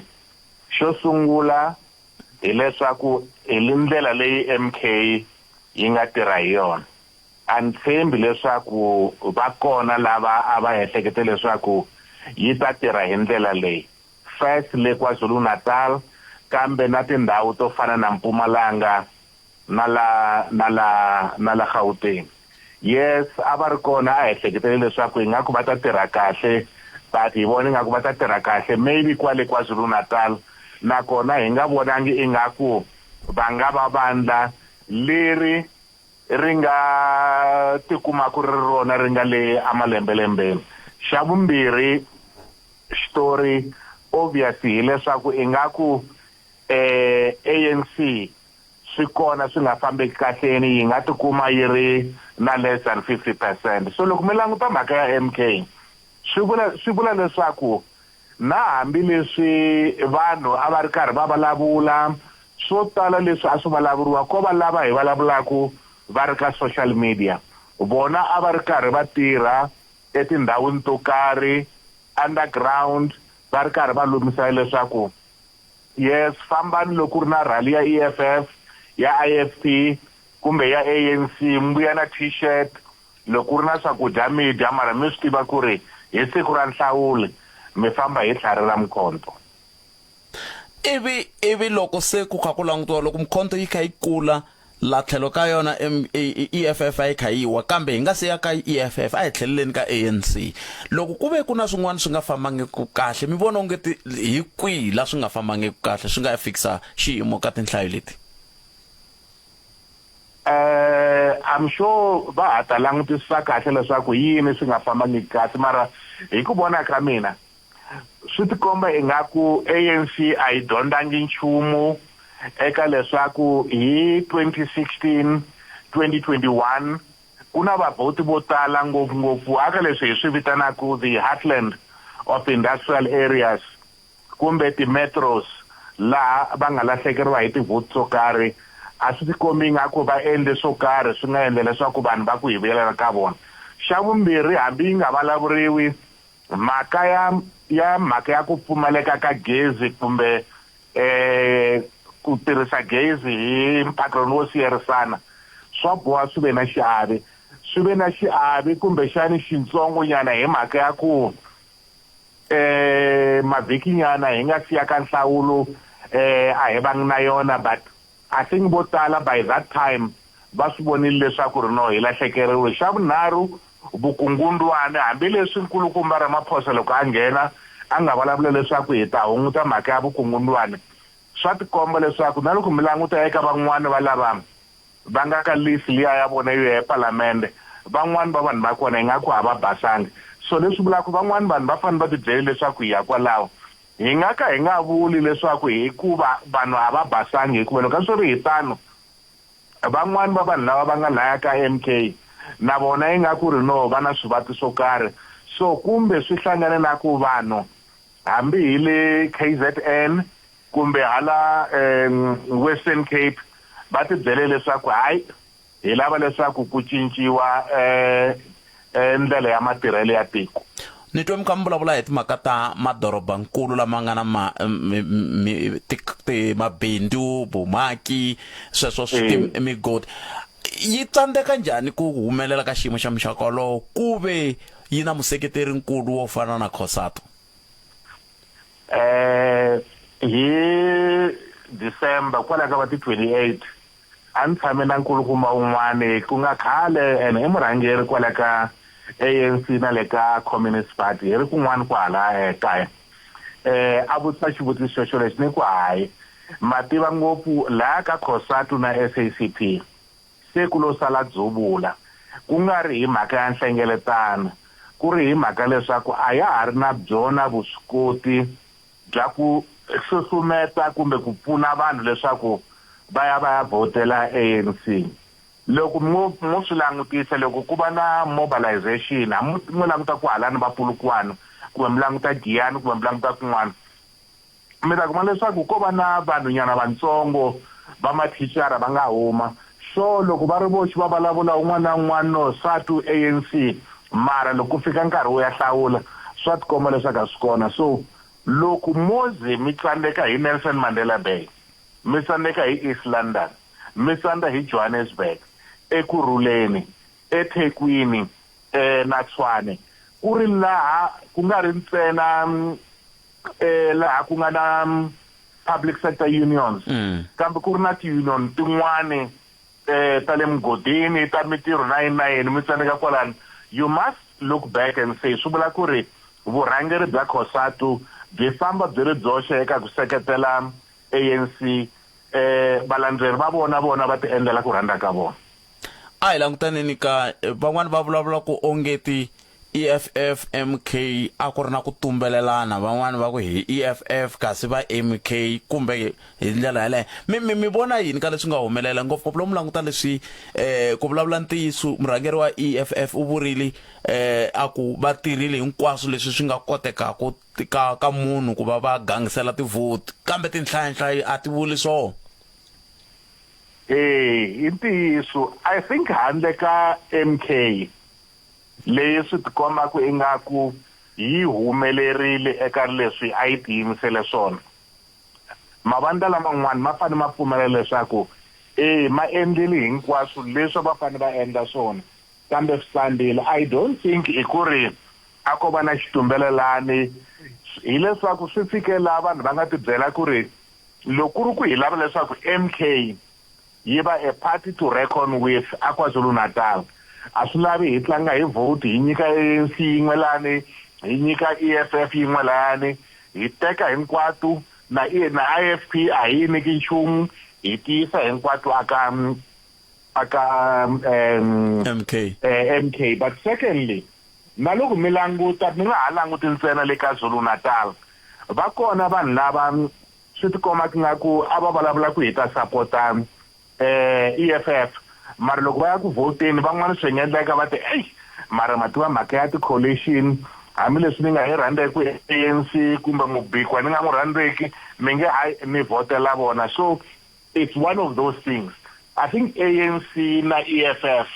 Xo sungula hileswaku hi ndlela leyi MK yi nga tirha hi yona. A ni tshembi leswaku va kona lava a va ehlekete leswaku yi ta tirha hi ndlela leyi. First le KwaZulu Natal, kambe na tindhawu to fana na Mpumalanga na la Gauteng. Yes, a va ri kona a ehleketele leswaku hi nga ku va ta tirha kahle, but hi vona nga ku va ta tirha kahle maybe kwale KwaZulu Natal, nakona hi nga vonangi ingaku va nga va vandla leri ri nga tikuma ku ri rona ri nga le amalembelembeni. Xa vumbirhi xitori obviously hileswaku ingaku ANC swi kona swi nga fambeki kahleni, yi nga tikuma yi ri na less than 50%. So loko mi languta mhaka ya MK swi vula leswaku na hambi leswi vanhu a va ri karhi va vulavula swo tala leswi a swi vulavuriwa ko va lava hi vulavulaku va ri ka social media, vona a va ri karhi va tirha etindhawini to karhi underground, va ri karhi va lumisela leswaku yes fambani loko ri na rally ya EFF ya IFP kumbe ya ANC mbuya na t-shirt, loko ri na swakudya midya mara mi swi tiva ku ri hi siku ra nhlawuli mi famba hi tlhari ra mkhonto. Ivi loko se ku kha ku langutiwa loko mkhonto yi kha yi kula la tlhelo ka yona EFF a yi kha yi wa, kambe hi nga se ya ka EFF a hi tlheleleni ka ANC. Loko ku ve ku na swin'wana swi nga fambangi ku kahle, mi vona onge hi kwihi la swi nga fambangi ku kahle swi nga fikisa xiyimo ka tinhlayo leti? I'm sure va ha ta langutisisa kahle leswaku yini swi nga fambangi kahle, mara hi ku vona ka mina swi tikomba ingaku ANC a yi dyondzangi nchumu eka leswaku hi 2016 2021 ku na vavhoti vo tala ngopfungopfu aka leswi hi swi vitanaku the heartland of industrial areas kumbe ti-metros laha va nga lahlekeriwa hi tivhoti to karhi. A swi tikombi ingaku va endle swo karhi swi nga endla leswaku vanhu va ku hivelela ka vona. Xa vumbirhi hambi yi nga vulavuriwi mhaka ya ku pfumaleka ka gezi kumbe ku tirhisa gezi hi mpakroni wo siyerisana swa boha swi ve na xiave kumbe xani xintsongo nyana hi mhaka ya ku mavhiki nyana hi nga siya ka nhlawulo a hi vangi na yona, but I think vo tala by that time va swi vonile leswaku ri no hi lahlekeriwe. Xa vunharhu vukungundwana, hambileswi nkulukumba Ramaphosa loko a nghena a nga vulavula leswaku hi ta hunguta mhaka ya vukungundwana, swa tikomba leswaku na loko mi languta eka van'wana va lava va nga ka list liya ya vona yo ya palamende, van'wana va vanhu va kona ingaku a va basangi. So leswi vulaku van'wana vanhu va fanele va tibyele leswaku hi ya kwalaho hi nga ka hi nga vuli leswaku hikuva vanhu a va basangi, hikuva loko swi ri hi tano van'wana va vanhu lava va nga laya ka MK na vona ingaku ri no va na swivati swo karhi. So kumbe swi hlangane na ku vanhu hambi hi le KZN kumbe hala Western Cape va ti byele leswaku hayi hi lava leswaku ku cinciwa ndlela ya matirhelo ya tiko. ni twe mi kha mi vulavula hi timhaka ta madorobankulu lama nga na mabindzu vumaki sweswo migodi yi tsandzeka njhani ku humelela ka xiyimo xa muxaka wolowo ku ve yi na museketeri nkulu wo fana na COSATU? Hi December kwala ka va ti 28 a ni tshame na nkulukumba un'wana ku nga khale ene i murhangeri kwala ka ANC na le ka Communist Party hi ri kun'wana kwala kaya a vutisa xivutiso xo lexi ni ku hayi ma tiva ngopfu laha ka COSATU na SACP se ku lo sala dzuvula ku nga ri hi mhaka ya nhlengeletano ku ri hi mhaka leswaku a ya ha ri na byona vuswikoti bya ku susumeta kumbe ku pfuna vanhu leswaku va ya vhotela ANC. Loko mo swi langutisa loko ku va na mobilization mo languta ku halani va Polokwane kumbe mi languta Giyani kumbe mi languta kun'wana mi ta kuma leswaku ko va na vanhunyana vantsongo va mathicara va nga huma so loko va ri voxi va vulavula un'wana na un'wana no SATU ANC mara loko ku fika nkarhi wo ya hlawula swa tikomba leswaku a swi kona. So loko moze mi tsandzeka hi Nelson Mandela Bay mi tsandzeka hi East London mi tsandza hi Johannesburg ekurhuleni eThekwini na Tshwane ku ri laha ku nga ri ntsena laha ku nga na public sector unions kambe ku ri na ti-union tin'wani ta le mugodini ta mitirho na yini mi tsandzeka kwalani. You must look back and say swi vula ku ri vurhangeri bya COSATU byi famba byi ri byoxe eka ku seketela ANC valandzeri va vona va ti endlela ku rhandza ka vona. A hi langutaneni ka van'wani va vulavula ku ongeti EFF MK a ku ri na ku tumbelelana van'wani va ku hi EFF kasi va MK kumbe hi ndlela yaleyo mi vona yini ka leswi nga humelela ngopfu lomu languta leswi ku vulavula ntiyiso murhangeri wa EFF u vurile a ku va tirhile hinkwaswo leswi swi nga kotekaku ka munhu ku va gangisela tivoti kambe tinhlayanhlayi a ti vuli swona. Hi ntiyiso I think handle ka MK leyi swi tikomba ku ingaku yi humelerile eka leswi a yi tiyimisele swona mavandla laman'wana ma fane ma pfumelela leswaku ma endlile hinkwaswo leswi va fane va endla swona kambe swisandile. I don't think i ku ri a ko va na xitumbelelani hi leswaku swi fikela vanhu va nga tibyela ku ri loko ku ri ku hi lava leswaku MK yi va a party to reckon with a KwaZulu-Natal a swi lavi hi tlanga hi vote hi nyika ANC yin'we lani hi nyika EFF yin'we lani hi teka hinkwatu na IFP a hi nyiki nchumu hi tiyisa hinkwatu aka MK. But secondly na loko mi languta mi nga ha languti ntsena le ka Zulu-Natal va kona vanhu lava swi tikomba ingaku a va vulavula ku hi ta sapota EFF mara loko va ya ku voteni van'wana swi nga endleka va ti mara mativa mhaka ya ti-coalition hambileswi ni nga hi rhandzeki ANC kumbe Mubikwa ni nga n'wi rhandzeki mi nge ni votela vona. So it's one of those things. I think ANC na EFF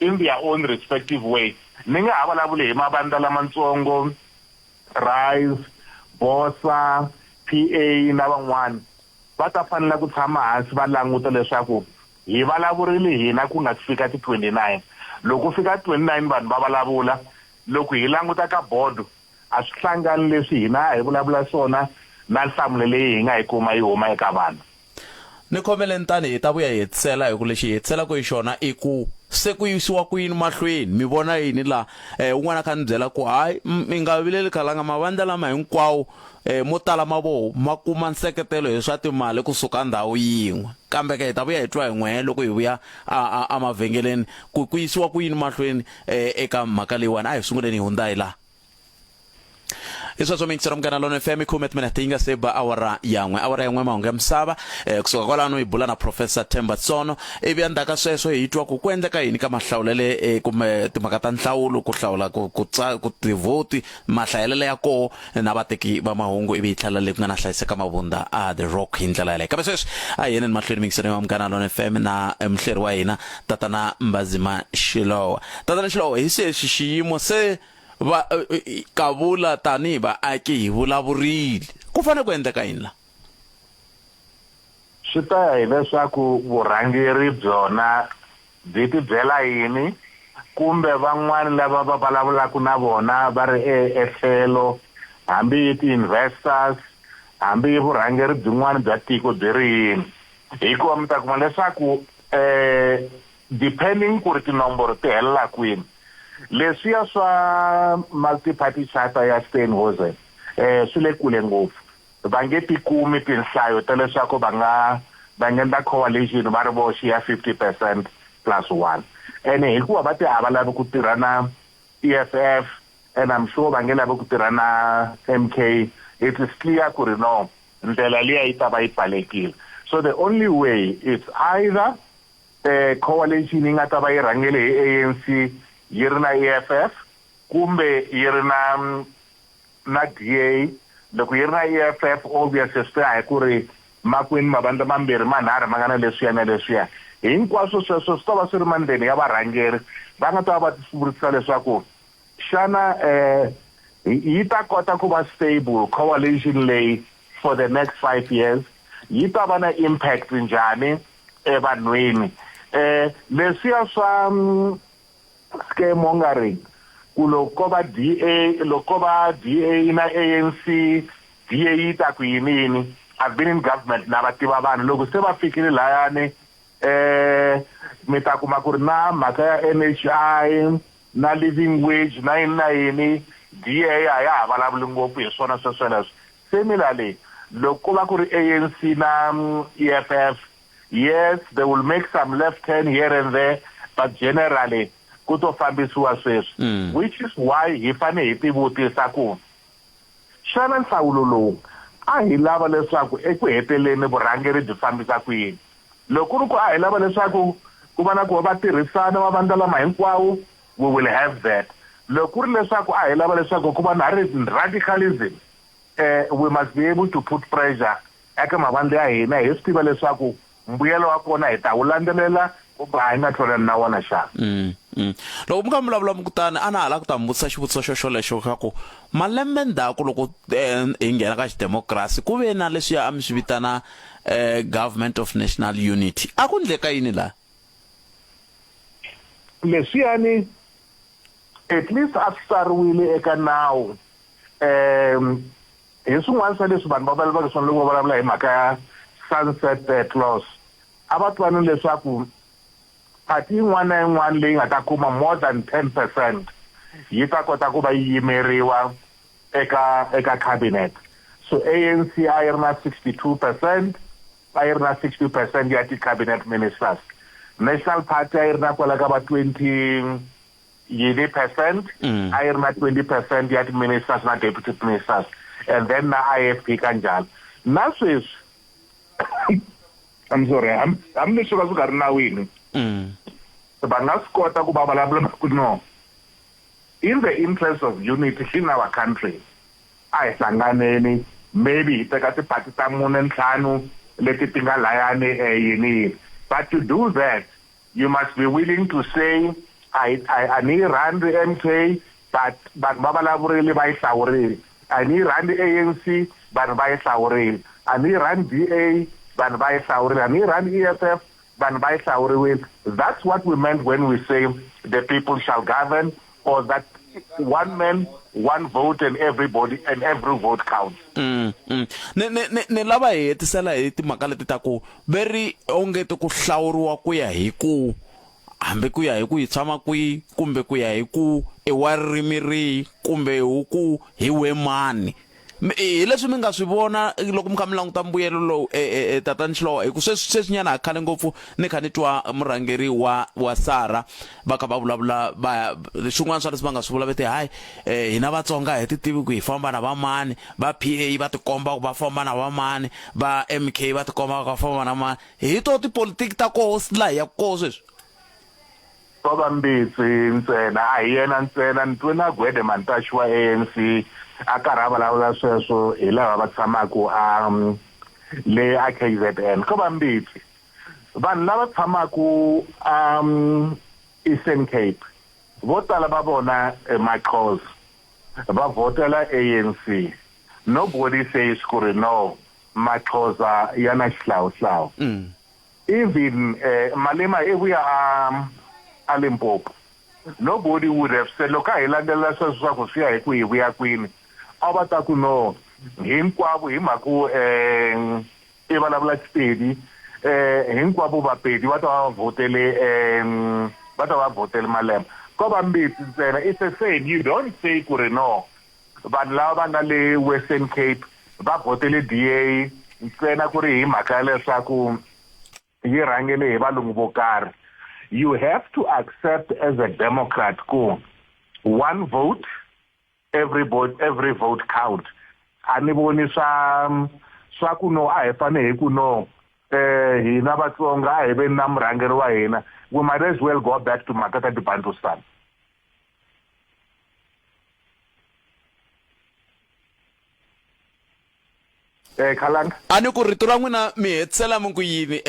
in their own respective way ni nga ha vulavuli hi mavandla lamatsongo Rise Bosa PA na van'wana va ta fanele ku tshama hansi va languta leswaku hi valavurile hina ku nga fika ti 29 loko fika 29 vanhu va vulavula loko hi languta ka board a swi hlangani leswi hina hi vulavula swona na nhlamulo leyi hi nga yi kuma yi huma eka vanhu. Ni khomeleni tani hi ta vuya hi hetisela hi ku lexi hi hetisela ku hi xona i ku se ku yisiwa ku yini mahlweni mi vona yini la un'wana kha ni byela ku hayi mi nga vileli khalanga mavandla lama hinkwawo mo tala mavoho ma kuma nseketelo hi swa timali kusuka ndhawu yin'we kambe ka hi ta vuya hi twa hi n'we loko hi vuya a mavhengeleni ku yisiwa ku yini mahlweni eka mhaka leyiwani a hi sunguleni hi hundza hi laha iswa mingisera mngana lona FM ikhume minute inga seba awara yan'we mahungu ya misava kusuka kwalano ibula na Professor Themba Tsono ivi andaka sweswo hitwa ku kwendeka yini ka mahlawulele kumbe timhaka ta nhlawulo ku hlawula ku tivoti mahlayelele ya ko na vateki va mahungu ivi tlhala le ku nga na hlayiseka mavunda a The Rock hi ndlela yaleyo kambe sweswi a yena ni mahlweni mingisera wa mngana lona FM na mhleri wa hina tatana Mbazima Shilowa. Tatana Shilowa hi xiyimo se va kavula tani va aki hi vulavurile ku fane ku endleka yini la swi ta hi leswaku vurhangeri byona byi ti byela yini kumbe van'wani lava va vulavulaka na vona va ri etlhelo hambi ti-investors hambi vurhangeri byin'wana bya tiko byi ri yini hikuva mi ta kuma leswaku depending ku ri tinomboro ti helela kwini leswiya swa multi-party charter ya Steenhuisen swi le kule ngopfu va nge tikumi tinhlayo ta leswaku va nga endla coalition va ri voxe ya 50% plus 1 ene hikuva va ti hava lavi ku tirha na EFF and I'm sure va nge lavi ku tirha na MK it is clear ku ri no ndlela liya yi ta va yi pfalekile so the only way it's either coalition yi nga ta va yi rhangele hi ANC yi ri na EFF kumbe yi ri na DA loko yi ri na EFF obviously swi ta hi ku ri makwini mavandla mambirhi manharhu ma nga na leswiya na leswiya hinkwaswo sweswo swi ta va swi ri mandleni ya varhangeri va nga ta va ti vutisa leswaku xana yi ta kota ku va stable coalition leyi for the next 5 years yi ta va na impact njhani evanhwini leswiya swa scaremongering ku loko va DA na ANC DA yi ta ku yini I've been in government na va tiva vanhu loko se va fikile layani mi ta kuma ku ri na mhaka ya NHI na living wage na yini DA a ya ha vulavuli ngopfu hi swona swesweleswo similarly loko va ku ri ANC na EFF yes they will make some left turn here and there but generally ku to fambisiwa sweswi which is why hi fane hi tivutisa ku xana nhlawulo lowu a hi lava leswaku eku heteleni vurhangeri byi fambisa ku yini loko ri ku a hi lava leswaku ku va na ku va tirhisana mavandla lama hinkwawo we will have that loko ri leswaku a hi lava leswaku ku va na radicalism we must be able to put pressure eka mavandla ya hina hi swi tiva leswaku mbuyelo wa kona hi ta wu landzelela kumbe a hi nga tlhelani na wona xana loko mi nga vulavula mukutani a na hala ku ta mbutisa xivutiso xolexo xa ku malembe ndzhaku loko hi nghena ka xidemokirasi ku ve na leswiya a mi swi vitana government of national unity a ku ndleka yini laha leswiyani at least a swi tsariwile eka nawu hi swin'wana swa leswi vanhu va vulavulaka swona loko va vulavula hi mhaka ya sunset clause a va twanini leswaku party yin'wana na yin'wana leyi nga ta kuma more than 10% yi ta kota ku va yi yimeriwa eka cabinet so ANC a yi ri na 62% a yi ri na 60% ya ti-cabinet ministers National Party a yi ri na kwala ka va 20% a yi ri na 20% ya ti-ministers na deputy ministers and then na IFP kanjalo na sweswi I'm sorry I'm leswi ka swi nga ri nawini va nga swi kota ku va vulavula ku no in the interest of unity in our country a hi hlanganeni maybe hi teka tipati ta 4-5 leti ti nga layani yini but to do that you must be willing to say I ni rand MK but vanhu va vulavurile va yi hlawurile I ni rand ANC vanhu va yi hlawurile I ni rand DA vanhu va yi hlawurile I ni rand EFF vanhu va yi hlawuriwile that's what we meant when we say the people shall govern or that one man one vote and every vote counts ne lava hi hetisela hi timhaka leti ta ku very ongeti ku hlawuriwa ku ya hi ku hambi ku ya hi ku hi tshama kwi kumbe ku ya hi ku i wa ririmi rihi kumbe ku hi we mani hi leswi mi nga swi vona loko mi kha mi languta mbuyelo lowu tatani Xilowa hi ku sweswinyana khale ngopfu ni kha ni twa murhangeri wa SARA va kha va vulavula swin'wana swa leswi va nga swi vula va te hayi hina Vatsonga hi ti tivi ku hi famba na vamani va PA va tikomba ku va famba na vamani va MK va tikomba ku va famba na mani hi to tipolitiki ta koho laha ya koho sweswi ko vambitsi ntsena a hi yena ntsena ni twe na Gwede Mantashe wa ANC a karhi a vulavula sweswo hi lava va tshamaku le a KZN ko vambitsi vanhu lava tshamaku Eastern Cape vo tala va vona Maxhosa va votela ANC. Nobody says kuri no Maxhosa yana xihlawuhlawu even Malema evuya a Limpopo, nobody would have said look hi landzelela sweswo swa ku swi ya hi ku hi vuya kwini a va ta ku no hinkwavo hi mhaku i vulavula Xipedi hinkwavo Vapedi va ta va votele Malema ko vambitsi ntsena. It's a saying, you don't say ku ri no vanhu lava va nga le Western Cape va votele DA ntsena ku ri hi mhaka ya leswaku yi rhangele hi valungu vo karhi. You have to accept as a Democrat one vote, every vote count. Ani voni swa ku no a hi fane hi ku no hina Vatsonga a hi ve na murhangeri wa hina. We might as well go back to Makata di Bantustan. Khalanga ani ku rito ra n'wina mi hetisela mi ku yini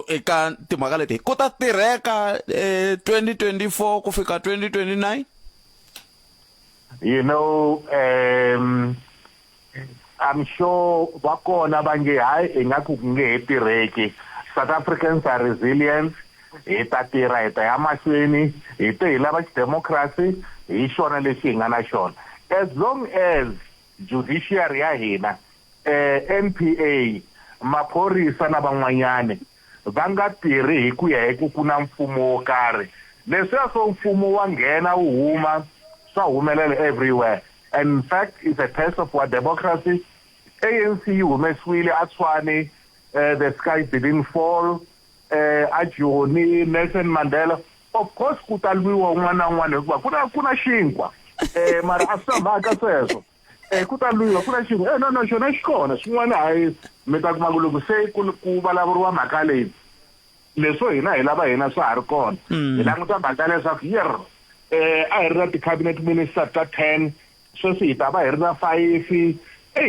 eka timhaka leti ku ta tirheka 2024 ku fika 2029? You know, I'm sure va kona va nge hayi hi nga ku nge he tirheki. South Africans are resilient. Hi ta tirha hi ta ya mahlweni hi te hi lava democracy hi xona lexi hi nga na xona. As long as judiciary ya hina NPA maphorisa na van'wanyane va nga tirhi hi ku ya hi ku kuna mfumo wo karhi leswiya swo mfumo wa nghena wu huma swa humelela everywhere. And in fact it's a test of what democracy. ANC yi humesiwile a Tshwane, the sky didn't fall, a Joni, Nelson Mandela. Of course ku ta lwiwa un'wana na un'wana hikuva kuna xinkwa mara a swi mhaka sweswo ku ta lwiwa kuna xinkwa no xona xi kona swin'wana hayi mi ta kuma ku loko se ku vulavuriwa mhaka leyi leswo hina hi lava hina swa ha ri kona hi languta mhaka leswaku a hi ri na ti-cabinet minister ta 10 sweswi hi ta va hi ri na 5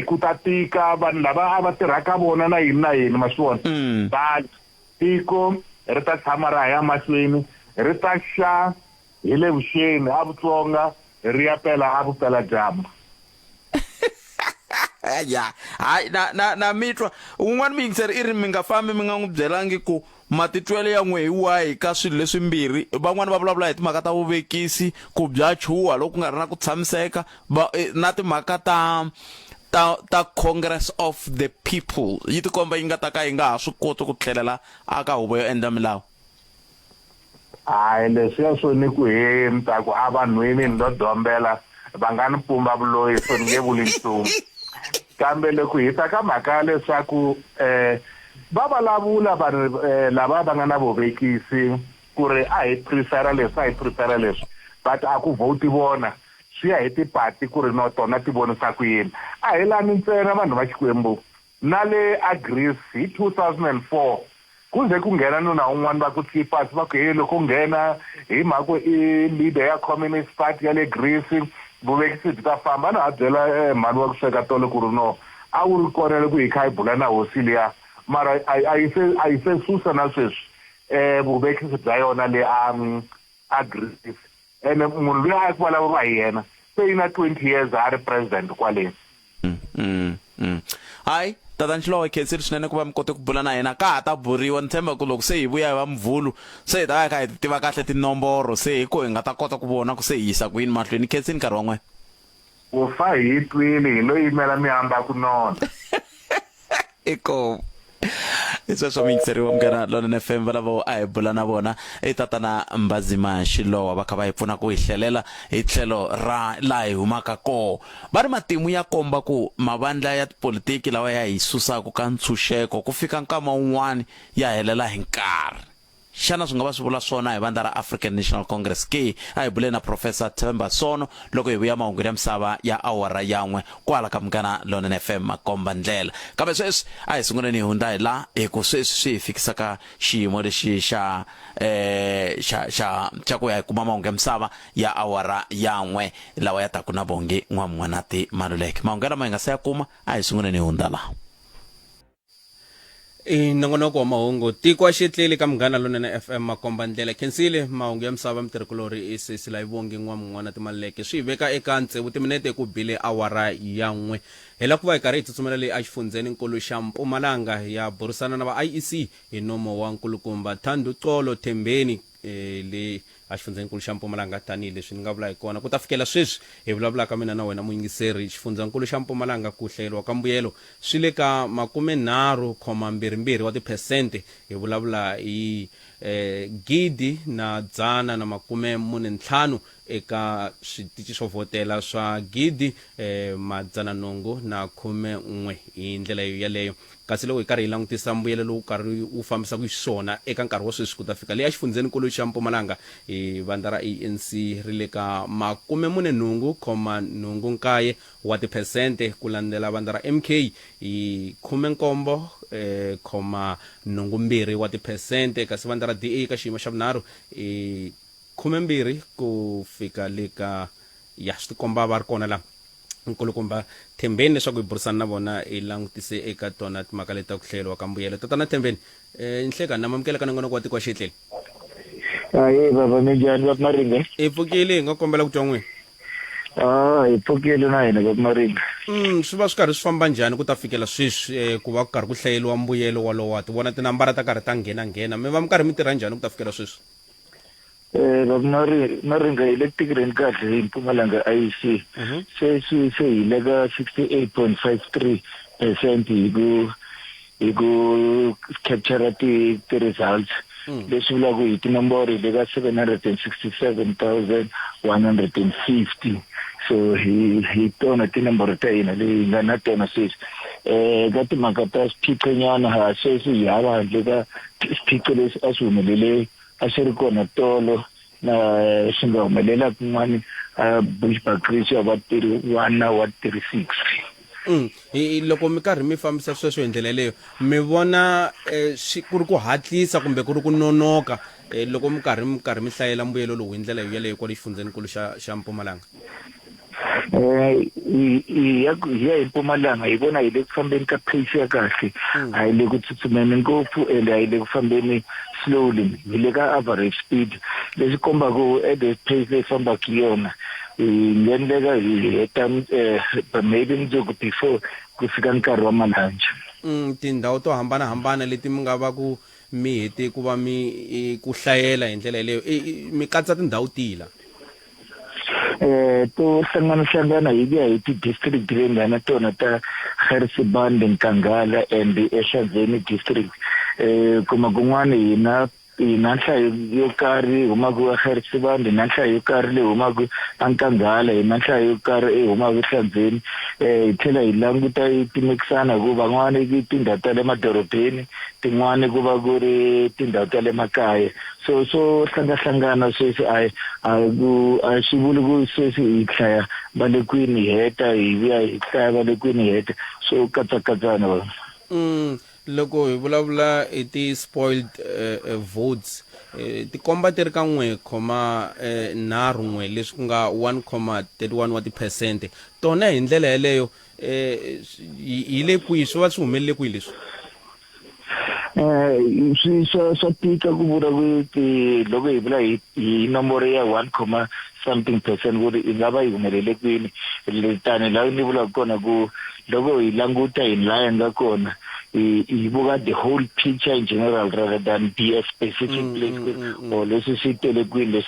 ku ta tika vanhu lava a va tirhaka vona na yini ma swi vona but tiko ri ta tshama ra ya mahlweni ri ta xa hi le vuxeni a Vutsonga ri ya pela a vupela dyambu. Ya hayi na mitwa un'wana miyingiseri i ri mi nga fambi mi nga n'wi byelangi ku matitwelo ya n'we hi wahi ka swilo leswimbirhi. Van'wana va vulavula hi timhaka ta vuvekisi ku bya chuha loko ku nga ri na ku tshamiseka na timhaka ta Congress of the People yi tikomba yi nga ta ka yi nga ha swi koti ku tlhelela aka huvo yo endla milawu. Hayi leswiya swo ni ku he mi ta ku a vanhwini ni lo dombela va nga ni pumba vuloyi so ni nge vuli nchumu. Kambe loko hi ta ka mhaka leswaku va vulavula vanhu lava va nga na vuvekisi ku ri a hi prefera leswi but a ku vote vona swi ya hi tipati ku ri no tona ti vonisa ku yini. A hi lani ntsena vanhu va Xikwembu na le Agris hi 2004 ku ze ku nghena nuna un'wana va ku Tsipasi va ku loko nghena hi mhaka i leader ya Communist Party ya le Greece vuvekisi byi ta famba na ha byela mhani wa ku sweka tolo ku ri no a wu ri kona loko hi kha hi bula na hosi liya mara a yi se susa na sweswi vuvekisi bya yona le a Greece ene munhu loyi a ku vulavuriwa hi yena se yi na 20 years a ri president kwale. Hayi tatani Xilowa hi khensile swinene ku va mi kote ku bula na yena ka ha ta buriwa ni tshemba ku loko se hi vuya hi va Mvhulu se hi ta va kha hi tiva kahle tinomboro se hi ko hi nga ta kota ku vona ku se hi yisa ku yini mahlweni. Khensile nkarhi wa n'wina. Ku fa hi twile hi lo yimela mi hamba ku nona. Iko Isweswo mingiseriwa mngana lona FM valavo a hi bula na vona tatana Mbazima Shilowa va kha va hi pfuna ku hi hlelela hi tlhelo ra la hi humaka ko va ri matimu ya komba ku mavandla ya politiki lawa ya hi susaka ka ntshunxeko ku fika nkama un'wana ya helela hi nkarhi. Xana swi nga va swi vula swona hi vandla ra African National Congress ke a hi bule na Professor Themba Sono loko hi vuya mahungu ya misava ya awara yan'we kwala ka mngana lona FM Makomba Ndlela. Kambe sweswi a hi sunguleni hi hundza hi la hi ku sweswi swi hi fikisaka xiyimo lexi xa ku ya hi kuma mahungu ya misava ya awara yan'we lawa ya taku na bonge N'wamn'wanati Maluleke. Mahungu lama hi nga se ya kuma a hi sunguleni hi hundza la. Nongonoko wa mahungu tiko a xitleli ka mngana lona FM Makomba Ndlela khensile mahungu ya misava mtirhikulori isisila ivongi N'wamn'wanati Maluleke swi veka eka ntsevu timinete ku bile awara yan'we hela ku va hi karhi hi tsutsumela leyi a xifundzeni nkulu xa Mpumalanga ya burisana na va IEC hi nomo wa nkulukumba Thandu Xolo Thembeni le a xifundzeni nkulu xa Mpumalanga tani leswi ni nga vula hi kona ku ta fikela sweswi hi vulavula ka mina na wena muyingiseri xifundzakulu xa Mpumalanga ku hlayelwa ka mbuyelo swi le ka 30.22 wa tiphesente hi vulavula hi gidi na 145 eka switichi swo votela swa gidi 811 hi ndlela yaleyo kasi loko hi karhi hi langutisa mbuyelo lowu karhi wu fambisa ku xiswona eka nkarhi wa sweswi ku ta fika leyi a xifundzeni nkulu xa Mpumalanga hi vandla ra ANC ri le ka 48.89 wa tiphesente ku landzela vandla ra MK hi 17.82 wa tiphesente kasi vandla ra DA ka xiyimo xa vunharhu hi 12 ku fika le ka ya swi tikomba va ri kona la nkulukumba Thembeni leswaku hi burisana na vona hi langutise eka tona timhaka leti ta ku hlayeriwa ka mbuyelo tatana Thembeni nhleka na mamukela ka nongonoko wa tiko wa xitleli Hayi baba minjani va Maringa hi pfukile hi nga kombela ku twa n'wina hi pfukile na hina va Maringa swi va swi karhi swi famba njhani ku ta fikela sweswi ku va ku karhi ku hlayeliwa mbuyelo walowo wa ti vona tinambara ta karhi ta nghena mi va mi karhi mi tirha njhani ku ta fikela sweswi va Maringa hi le tikireni kahle hi Mpumalanga IEC se hi le ka 68.53% hi ku capture ti results leswi vula ku hi tinomboro hi le ka 767,150 so hi tona tinomboro ta hina leyi nga na tona sweswi ka timhaka ta swiphiqonyana ha sweswi hi hava handle ka swiphiqo leswi a swi humelele a xi ri kona tolo na swi nga humelela kun'wana Bushbuckridge wa 31 na wa 36 loko mi karhi mi fambisa sweswo hi ndlela leyo mi vona ku ri ku hatlisa kumbe ku ri ku nonoka loko mi karhi mi hlayela mbuyelo lowu hi ndlela yaleyo kwa xifundzeni nkulu xa Mpumalanga ya hi Mpumalanga hi vona hi le ku fambeni ka pace ya kahle a hi le ku tsutsumeni ngopfu ende a hi le ku fambeni slowly hi le ka average speed leswi kombaka at the pace leyi fambaka yona ngendleka hi heta maybe mundzuku before ku fika nkarhi wa malanja tindhawu to hambanahambana leti mi nga va ku mi hete ku va mi ku hlayela hi ndlela yaleyo mi katsa tindhawu tila to hlangana hi ya hi ti-district lengana tona ta Harrisburg, Nkangala and eHlanzeni district kuma kun'wana hina nhlayo yo karhi humaka Harrisburg hi nhlayo yo karhi leyi humaka Nkangala hi nhlayo yo karhi humaka eHlanzeni hi tlhela hi languta timikisana ku van'wana i tindhawu ta le madorobeni tin'wana ku va ku ri tindhawu ta le makaya so hlangana sweswi a swi vuli ku sweswi hi hlaya va le kwini hi heta hi vuya hi hlaya va le kwini hi heta so katsakatsana loko hi vulavula hi ti-spoiled votes ti komba ti ri ka 1.9 leswi ku nga 1.31 wa tiphesente tona hi ndlela yaleyo hi le kwihi swi va swi humelele kwihi leswi swa tika ku vula ku loko hi vula hi nomboro ya 1.something% ku ri i nga va yi humelele kwini tani laha ni vulaka kona ku loko hi languta hi laha nga kona hi vuka the whole picture in general rather than be a specific place or leswi swi tele kwini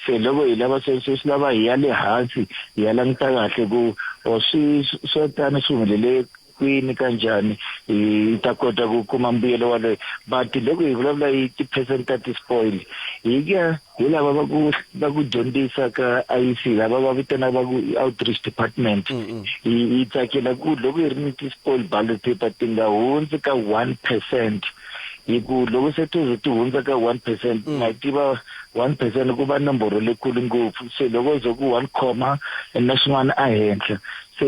se loko hi lava swi lava hi ya le hansi hi ya languta kahle ku swo tani swi humelele kwini kanjani hi ta kota ku kuma mbuyelo wale but loko hi vulavula hi ti-percent ta ti-spoil hi lava va ku dyondzisa ka IEC lava va vitana va ku outreach department hi tsakela ku loko hi ri ni ti-spoil ballot paper ti nga hundzi ka 1%. Hiku loko se ti hundza ka 1% ma tiva 1% ku va nomboro lekulu ngopfu se loko zo ku 1, na swin'wana a henhla se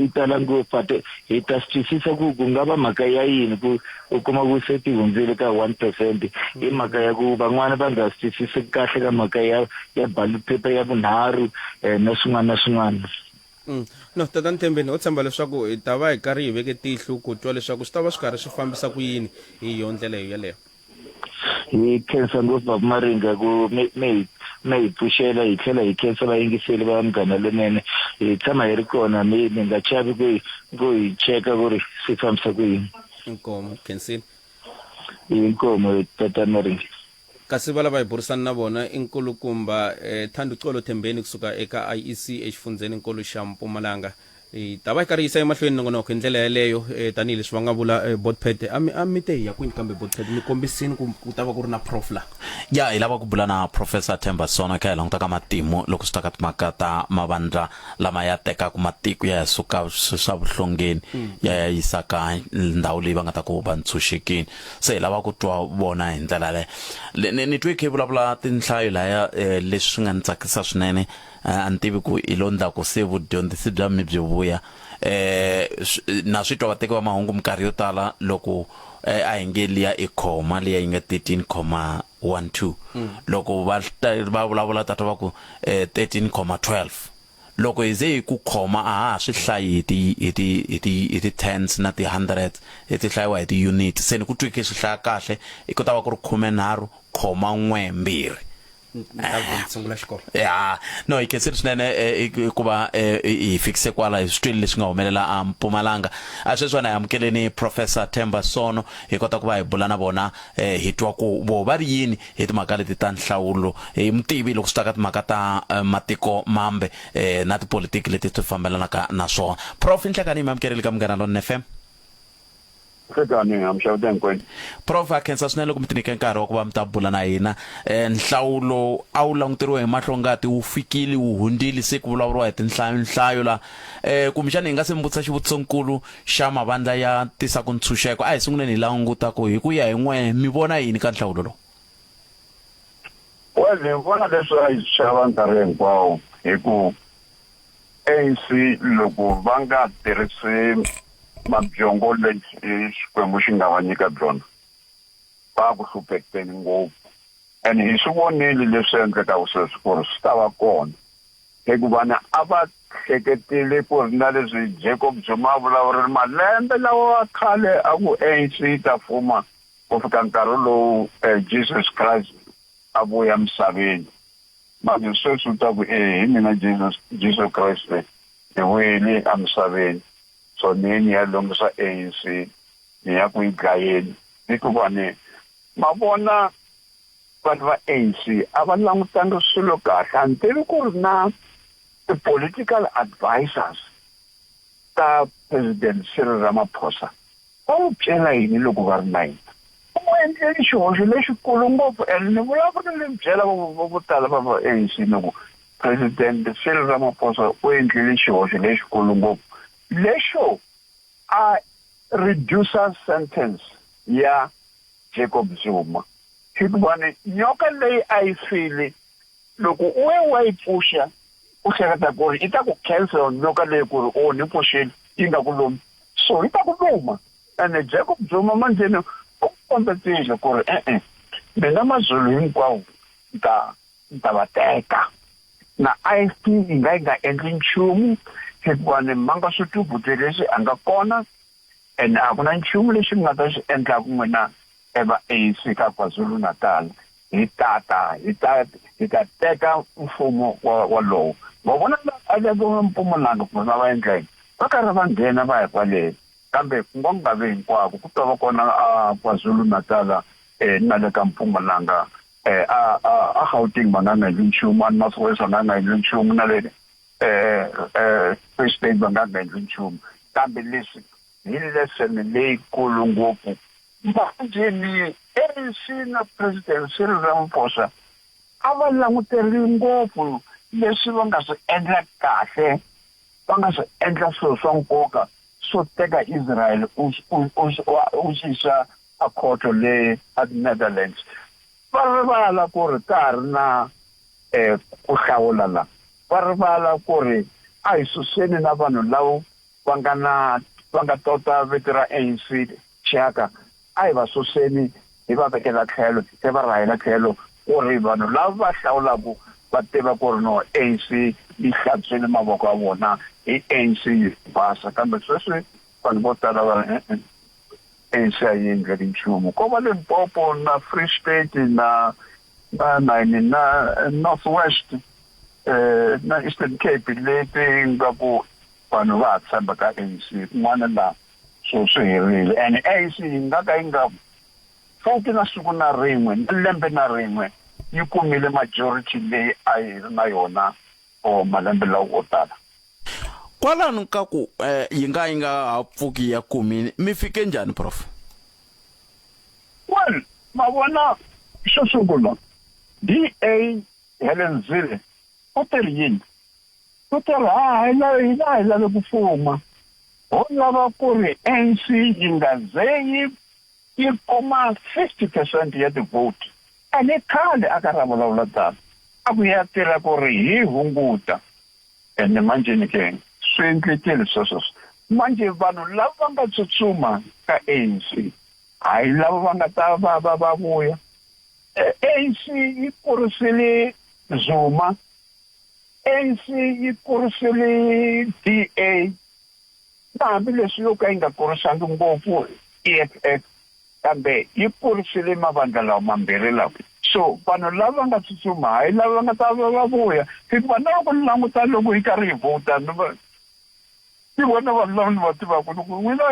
i tala ngopfu but hi ta twisisa ku nga va mhaka ya yini ku u kuma ku se ti hundzile ka 1% hi mhaka ya ku van'wana va nga twisisi kahle ka mhaka ya ballot paper ya vunharhu na swin'wana. No tatani Thembeni o tshemba leswaku hi ta va hi karhi hi veke tihlo ku twa leswaku swi ta va swi karhi swi fambisa ku yini hi yo ndlela yeleyo. Hi khensa ngopfu Baba Maringa ku me hi pfuxela hi tlhela hi khensa vayingiseli va Munghana Lonene hi tshama hi ri kona mi nga chavi ku hi cheka ku ri swi fambisa ku yini. Inkomo khensini. Inkomo tatani Maringa. Kasi va lava hi burisana na vona i nkulukumba Thando Colo Thembeni kusuka eka IEC exifundzeninkulu xa Mpumalanga ta va karhi yisa emahlweni nongonoko hi ndlela yaleyo tanihi leswi va nga vula Botpet a mi te ya kwini kambe Botpet mi kombisini ku ta va ku ri na prof la ya hi lava ku bula na Professor Themba Sono ka hi languta ka matimu loko swi ta ka timhaka ta mavandla lama ya tekaka matiko ya suka swa vuhlongeni ya yisa ka ndhawu leyi va nga ta ku va ntshunxekini se hi lava ku twa vona hi ndlela ni twe ke vulavula tinhlayo laya leswi nga ni tsakisa swinene a ni tivi ku i lo ndla ku se vudyondzisi bya mi byi vuya na swi twa vateki va mahungu minkarhi yo tala loko a hi nge liya ikhoma leyi yi nga 13.12 loko va vulavula tata va ku 13.12 loko hi ze hi ku khoma a ha swi hlayi hi ti tens na ti hundreds hi ti hlayiwa hi ti unit se ni ku twike swi hlaya kahle i ku ta va ku ri 13.2 ya no hi khensa swinene ku va hi fikise kwala hi switwini leswi nga humelela a Mpumalanga a sweswi na amukeleni Professor Themba Sono hi kota ku va hi bula na vona hi twa ku vo va ri yini hi timhaka leti ta nhlawulo hi mutivi loko swi ta ka timhaka ta matiko mambe na tipolitiki leti ti fambelanaka na swona Prof Nhlekani mi amukeleli ka Munghana Lonene FM. Prof a khensa swinene loko mi tinike nkarhi wa ku va mi ta bula na hina nhlawulo a wu languteriwe hi mahlongati wu fikile wu hundzile se ku vulavuriwa hi tinhlayo la kumbexana hi nga se mi vutisa xivutisonkulu xa mavandla ya tisa ku ntshunxeko a hi sunguleni hi languta ku hi ku ya hi n'we mi vona yini ka nhlawulo lowu. Well ni vona leswi a hi xava nkarhi hinkwawo hi ku ANC loko va nga tirhisi mabyongo lexi xikwembu xi nga va nyika byona va ku hluphekeni ngopfu and hi swi vonile leswi endlekaka sweswi ku ri swi ta va kona hikuva a va hleketile ku ri na leswi Jacob Zuma vulavurili malembe lawa khale a ku ANC ta fuma ku fika nkarhi lowu Jesus Christ a vuya misaveni manje sweswi ta ku hi mina Jesus Christ hi vuyile emisaveni so nini ya longisa ANC ni ya ku igayeni hikuva ni mavona vanhu va ANC a va langutanga swilo kahle antivi ku ri na political advisors ta President Cyril Ramaphosa va n'wi byela yini loko va ri na yini u endleli xihoxo lexikulu ngopfu and ni vulavula ni byela vo tala va ANC loko President Cyril Ramaphosa u endleli xihoxo lexikulu ngopfu lesho a reducer sentence ya Jacob Zuma hikuva ni nyoka leyi a yi file loko u wa yi pfuxa u hleketa ku ri i ta ku cancel nyoka leyi ku ri ni pfuxile yi nga ku lumi so yi ta ku luma and Jacob Zuma manjeni u kombetile ku ri mina mazulu hinkwawo ta va teka na IFP yi nga endli nchumu hikuva ni manga switubuti leswi a nga kona and a ku na nchumu lexi nga ta xi endla ku n'wina eva ANC ka KwaZulu Natal hi ta teka mfumo walowo va vona a lavo Mpumalanga ku va endla yini va karhi va nghena va ya kwale kambe ku nga vi hinkwako ku ta va kona a KwaZulu Natal na le ka Mpumalanga a Gauteng va nga endli nchumu a North West va nga endli nchumu na le Free State va nga endli nchumu kambe leswi hi lesson leyikulu ngopfu manje ni ANC na president Cyril Ramaphosa a va languteli ngopfu leswi va nga swi endla kahle va nga swi endla swilo swa nkoka swo teka Israel u xisa a khoto le at Netherlands va rivala ku ri karhi na ku hlawula la va rivala ku ri a hi suseni na vanhu lava va nga tota vito ra ANC chaka a hi va suseni hi va vekela tlhelo hi va rahela tlhelo ku ri vanhu lava va hlawulaku va tiva ku ri no ANC yi hlantswile mavoko ya vona hi ANC yi basa kambe sweswi vanhu vo tala va ANC a yi endleli nchumu ko va Limpopo na Free State na North West na Eastern Cape leti nga ku vanhu va tshemba ka ANC kun'wana la swo swi herile and ANC yi nga ka yi nga futhi na siku na rin'we na lembe na rin'we yi kumile majority leyi a yi ri na yona o malembe lawa o tala kwalano ka ku yi nga ha pfuki ya kumi mi fike njhani prof? Well ma vona xo sungula DA Helen Zille u teri yini u teri hi lave ku fuma ho lava ku ri ANC yi nga ze yi kuma 50% ya ti-vote ane khale aka ra vulavula tano a ku ya tirha ku ri hi hunguta ene manje ni ke swi endlekile sweswo manje vanhu lava va nga tsutsuma ka ANC hayi lava va nga ta va vuya ANC yi kurisile Zuma ANC yi kurisile DA na hambileswi yo ka yi nga kurisangi ngopfu EFF kambe yi kurisile mavandla lawa mambirhi lawa so vanhu lava nga tsutsuma hayi lava nga ta va vuya hikuva na ku languta loko hi karhi hi vota ni vona vanhu lava ni va tivaka loko n'wina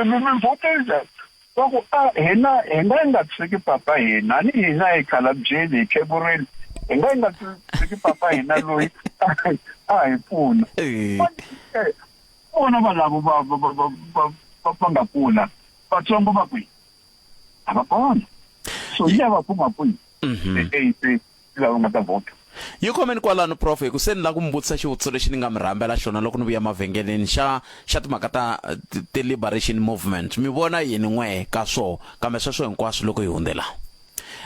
mi vote njhani va ku hina hi nga tshiki papa hina ni hina hi khalabye hi kheburile hi nga tshiki papa hina loyi a hi pfuna vona valavo va nga pfuna vatsongo va kwihi a va kona so ya va kuma kwihi ANC lava nga ta vota yi khomeni kwalano prof hi ku se ni la ku mi vutisa xivutiso lexi ni nga mi rhambela xona loko ni vuya mavhengeleni xa timhaka ta liberation movement mi vona yini n'we ka swo kambe sweswo hinkwaswo loko hi hundzela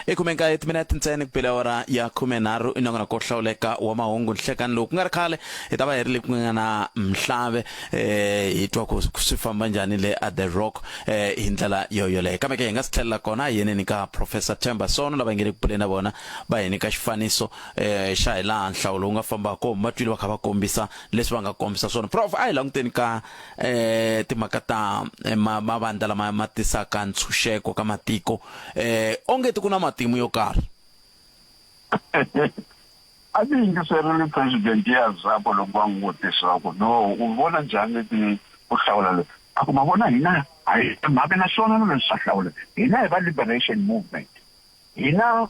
ikumenka timinete ntsena ku pela ora ya 13 inongona ko hlawuleka wa mahungu nhlekani loku nga ri khale hi ta va hi ri le ku nga na Mhlave hi twa ku swi famba njhani le at the Rock hi ndlela yoyoleyo kambe ke hi nga sitlhelela kona yini ni ka Professor Themba Sono lava nge le ku puleni vona va hi nyika xifaniso xa hi laha nhlawulo wu nga fambaka matwile va kha va kombisa leswi va nga kombisa swona prof a hi languteni ka timhaka ta mavandla lama ma tisaka ntshunxeko ka matiko onge ku na matimu yo karhi a ti yingiserile president ya ZAPO loko va n'wi vutisa ku no u vona njhani ku hlawula loyi a ku ma vona hina a hi mhaka na swona no leswi swa hlawula hina hi va liberation movement hina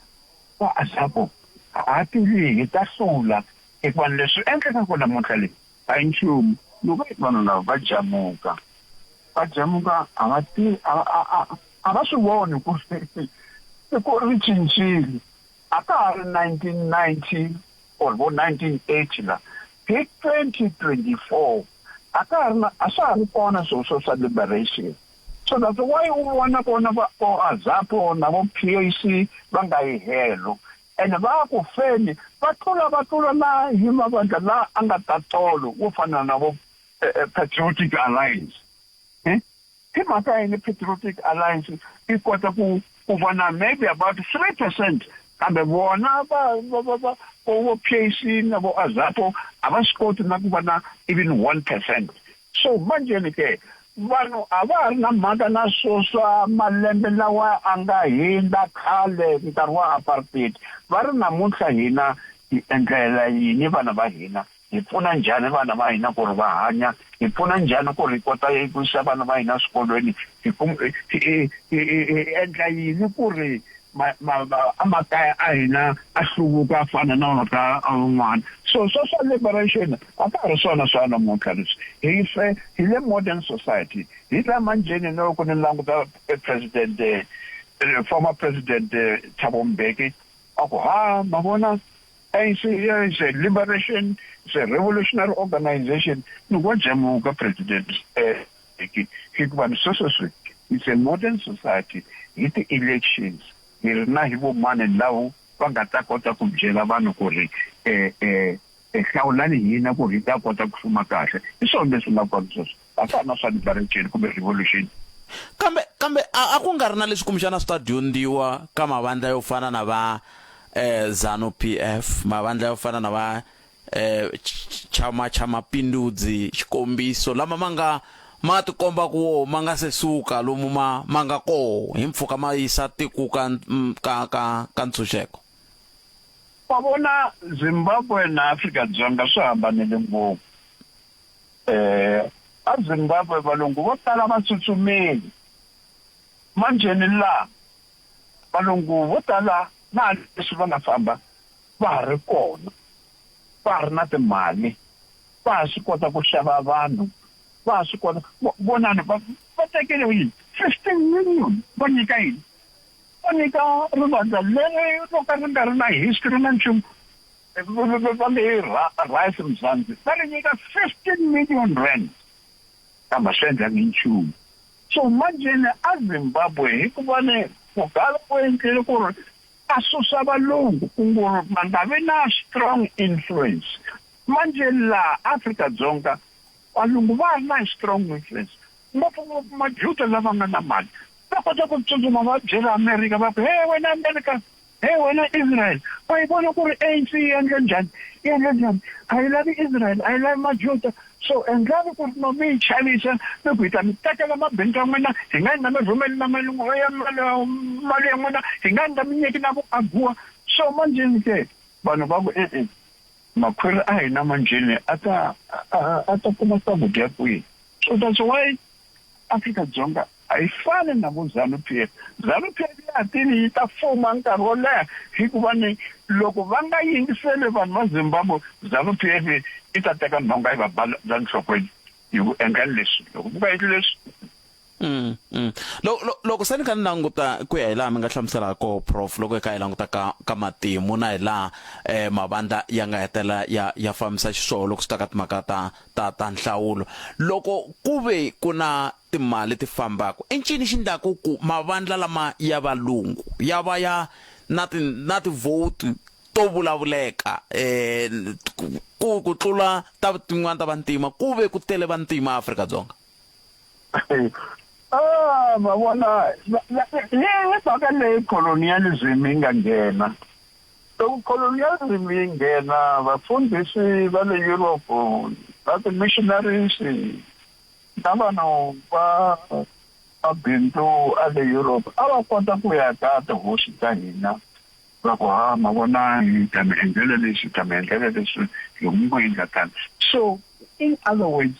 va ZAPO a tivi hi ta hlula hikuva leswi endlekaka namuntlha leyi a hi nchumu loko vanhu lava va jamuka a va swi voni ku ku ri cincile a ka ha ri 1990 or 1980 la hi 2024 a swa ha ri kona swilo swa liberation so that's why u vona kona va ZAPO na vo PAC va nga yi helo and va ku feni va tlula la hi mavandla la a nga ta tolo wo fana na vo Patriotic Alliance hi mhaka yini Patriotic Alliance i kota ku vona maybe about 3% kambe vona va PAC na vo ZAPO a va swi koti na ku va na even 1%. So manje ni ke vanhu a va ri na mhaka na swo swa malembe lawa a nga hindza khale nkarhi wa apartheid va ri namuntlha hina hi endlela yini vana va hina hi pfuna njhani vana va hina ku ri va hanya hi pfuna njhani ku ri kota ku yisa vana va hina swikolweni hi endla yini ku ri amakaya a hina a hluvuka a fana na maka an'wana so social liberation a ka ha ri swona swa namuntlha leswi hi le modern society hi la manjeni na loko ni languta president former president Thabo Mbeki ako ma vona ANC is a liberation, it's a revolutionary organization. No, what Jamuka president it's a modern society. It's the elections. Here na hivo mane lao pangata kota kumjela vanu kuri kaulani hina kuri ta kota kufuma kahle. Iso ndesu na kwanzo. Asa na sa liberation kube revolution. kambe a ku nga ri na leswi kumixana swi ta dyondziwa ka mavandla yo fana na va ZANU PF mavandla yo fana na va chama Mapindudzi xikombiso lama ma tikomba ku ma nga se suka lomu ma nga ko hi mpfuka ma yisa tiku ka ntshunxeko. Wa vona Zimbabwe na Afrika-Dzonga swi hambanile ngopfu. A Zimbabwe valungu vo tala va tsutsumeli manjheni la valungu vo tala na leswi va nga famba va ha ri kona va ha ri na timali va ha swi kota ku xava vanhu va ha swi kota vonani va tekele yini 15 million va nyika yini va nyika rivandla leri ro ka ri nga ri na history na nchumu va nge Rice Mzansi va ri nyika 15 million rand kamba swi endlangi nchumu so manjheni a Zimbabwe hi ku va ne Mugabe u endlile ku ri a susa valungu ku nga vi na strong influence manjheni laha Afrika-Dzonga valungu va ri na strong influence ngopfungopfu majuda lava nga na mali va kota ku tsutsuma va byela America va ku hey wena America hey wena Israel va yi vona ku ri ANC yi endle njhani a yi lavi Israel a yi lavi majuda so endlani ku ri no mi yi chavisa ni ku hi ta mi tekela mabindzu ya n'wina hi nga endla mi rhumeli na mali ya n'wina hi nga endla mi nyiki na vuaguwa so manjheni ke vanhu va ku makhwiri a hina manjheni a ta kuma swakudya kwihi so that's why Afrika-Dzonga a yi fani na vo ZANU-PF ZANU-PF ya tini yi ta fuma nkarhi wo leha hikuva ni loko va nga yingiseli vanhu va Zimbabwe ZANU-PF yi ta teka nhonga yi va bala nhlokweni hi ku endla leswi loko mi nga endli leswi loko se ni ka ni languta ku ya hi laha mi nga hlamusela ko prof loko hi languta ka matimu na hi laha mavandla ya nga hetela ya fambisa xiswona loko swi ta ka timhaka ta nhlawulo loko ku ve ku na timali ti fambaka i ncini xi endlaku ku mavandla lama ya valungu ya va ya na ti-vote to vulavuleka ku tlula ta tin'wana ta vantima ku ve ku tele vantima Afrika-Dzonga. Ma vona le baka le colonialism yi nga nghena loko colonialism yi nghena vafundhisi va le Europe va ti-missionaries na vanhu va mabindzu a le Europe a va kota ku ya ka tihosi ta hina va ku ma vona hi ta mi endlela leswi ta mi endlela leswi hi ngo endla tani so in other words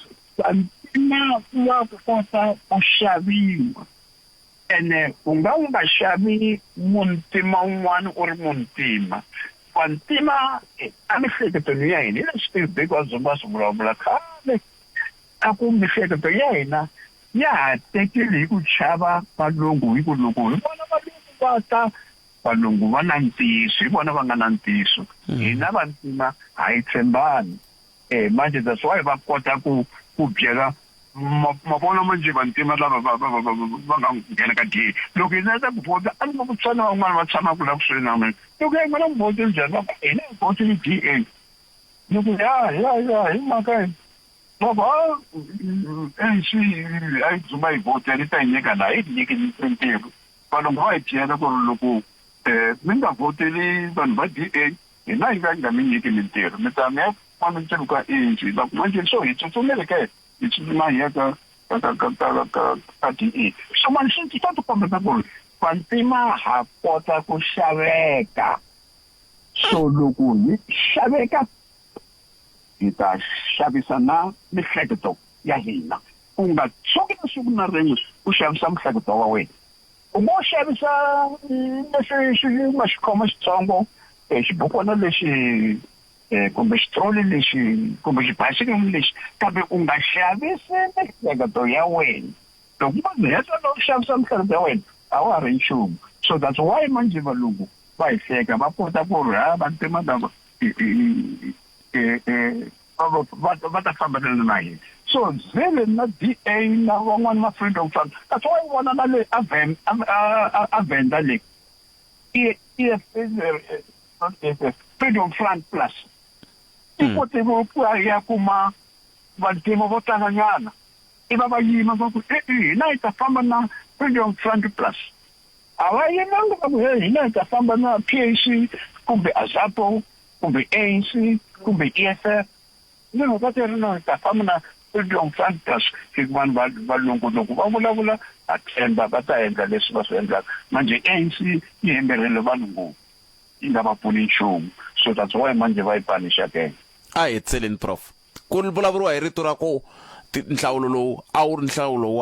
na wa kota ku xaviwa ene u nga xavi muntima wun'wana u ri muntima vantima a mihleketweni ya hina hi leswi Big Zuma swi vulavula khale a ku miehleketo ya hina ya ha tekile hi ku chava valungu hi ku loko hi vona valungu va ta valungu va na ntiyiso hi vona va nga na ntiyiso hina vantima a hi tshembani manje that's why va kota ku byela ma vona manje vantima lava va nga nghena ka DA loko hina ta ku vota a ni ku tsana van'wana va tshamaka la kusuhi na mina loko hi nga voti njhani va hina hi votile DA loko ya hi mhaka baba ANC a yi Zuma yi votela ta yi nyika na yi nyiki ntirho valungu va hi byela ku ri loko mi nga voteli vanhu va DA hina hi nga mi nyiki mintirho mi ta mi ya kuma mintirho ka ANC va ku manje so hi tsutsumele ke hi tsutsuma hi ya ka DA so manje swi ta tikomba ku ri vantima ha kota ku xaveka so loko hi xaveka hi ta xavisa na miehleketo ya hina u nga tshuki na siku na rin'we u xavisa miehleketo wa wena umoxavisa leswi maxikhoma xitsongo xibukwana lexi kumbe xitroli lexi kumbe xibhasikili lexi kambe u nga xavisi miehleketo ya wena loko munhu heta no xavisa miehleketo ya wena a wa ha ri nchumu so that's why manje valungu va hi hleka va kota ku ri vantima lava va ta fambelana na hina so Zille na DA na van'wana ma Freedom Front that's why vona na le Avenda le Freedom Front Plus ikote vo ya kuma vantima vo talanyana iva va yima va ku hina ita famba na Freedom Front Plus ava yimanga va ku hina ita famba na PAC kumbe AZAPO kumbe ANC kumbe EFF no va teri na ita famba na Freedom Front Plus vanhu valungu loko va vulavula atshemba va ta endla leswi va swi endlaka manje ANC yi hemberile valungu yi nga va pfuni nchumu so that's why manje va yi panisha ke a hi tseleni prof ku vulavuriwa hi rito ra ku nhlawulo lowu a wu ri nhlawulo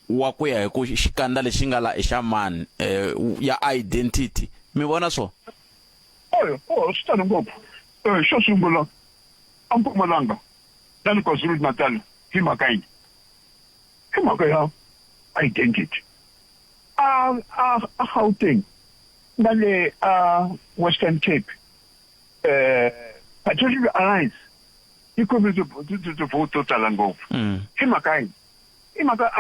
wa ku ya hi ku xikandza lexi nga la xa mani ya identity mi vona so swi tani ngopfu xo sungula a Mpumalanga na le KwaZulu Natal hi mhaka ya identity a Gauteng na le Western Cape Patriotic Alliance yi khome voto tala ngopfu hi mhaka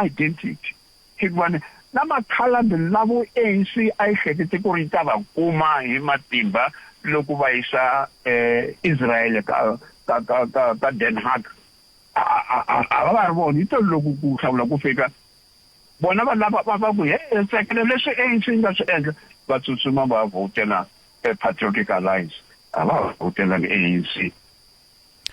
identity hikuva na makhalandi lavo ANC a yi hlekete ku ri ta va kuma hi matimba loko va yisa Israel ka Den Haag a va ri vona yi to loko ku hlawula ku fika bona va lava va ku tsakela leswi ANC nga swi endla va tsutsuma va votela Patriotic Alliance a va votela ANC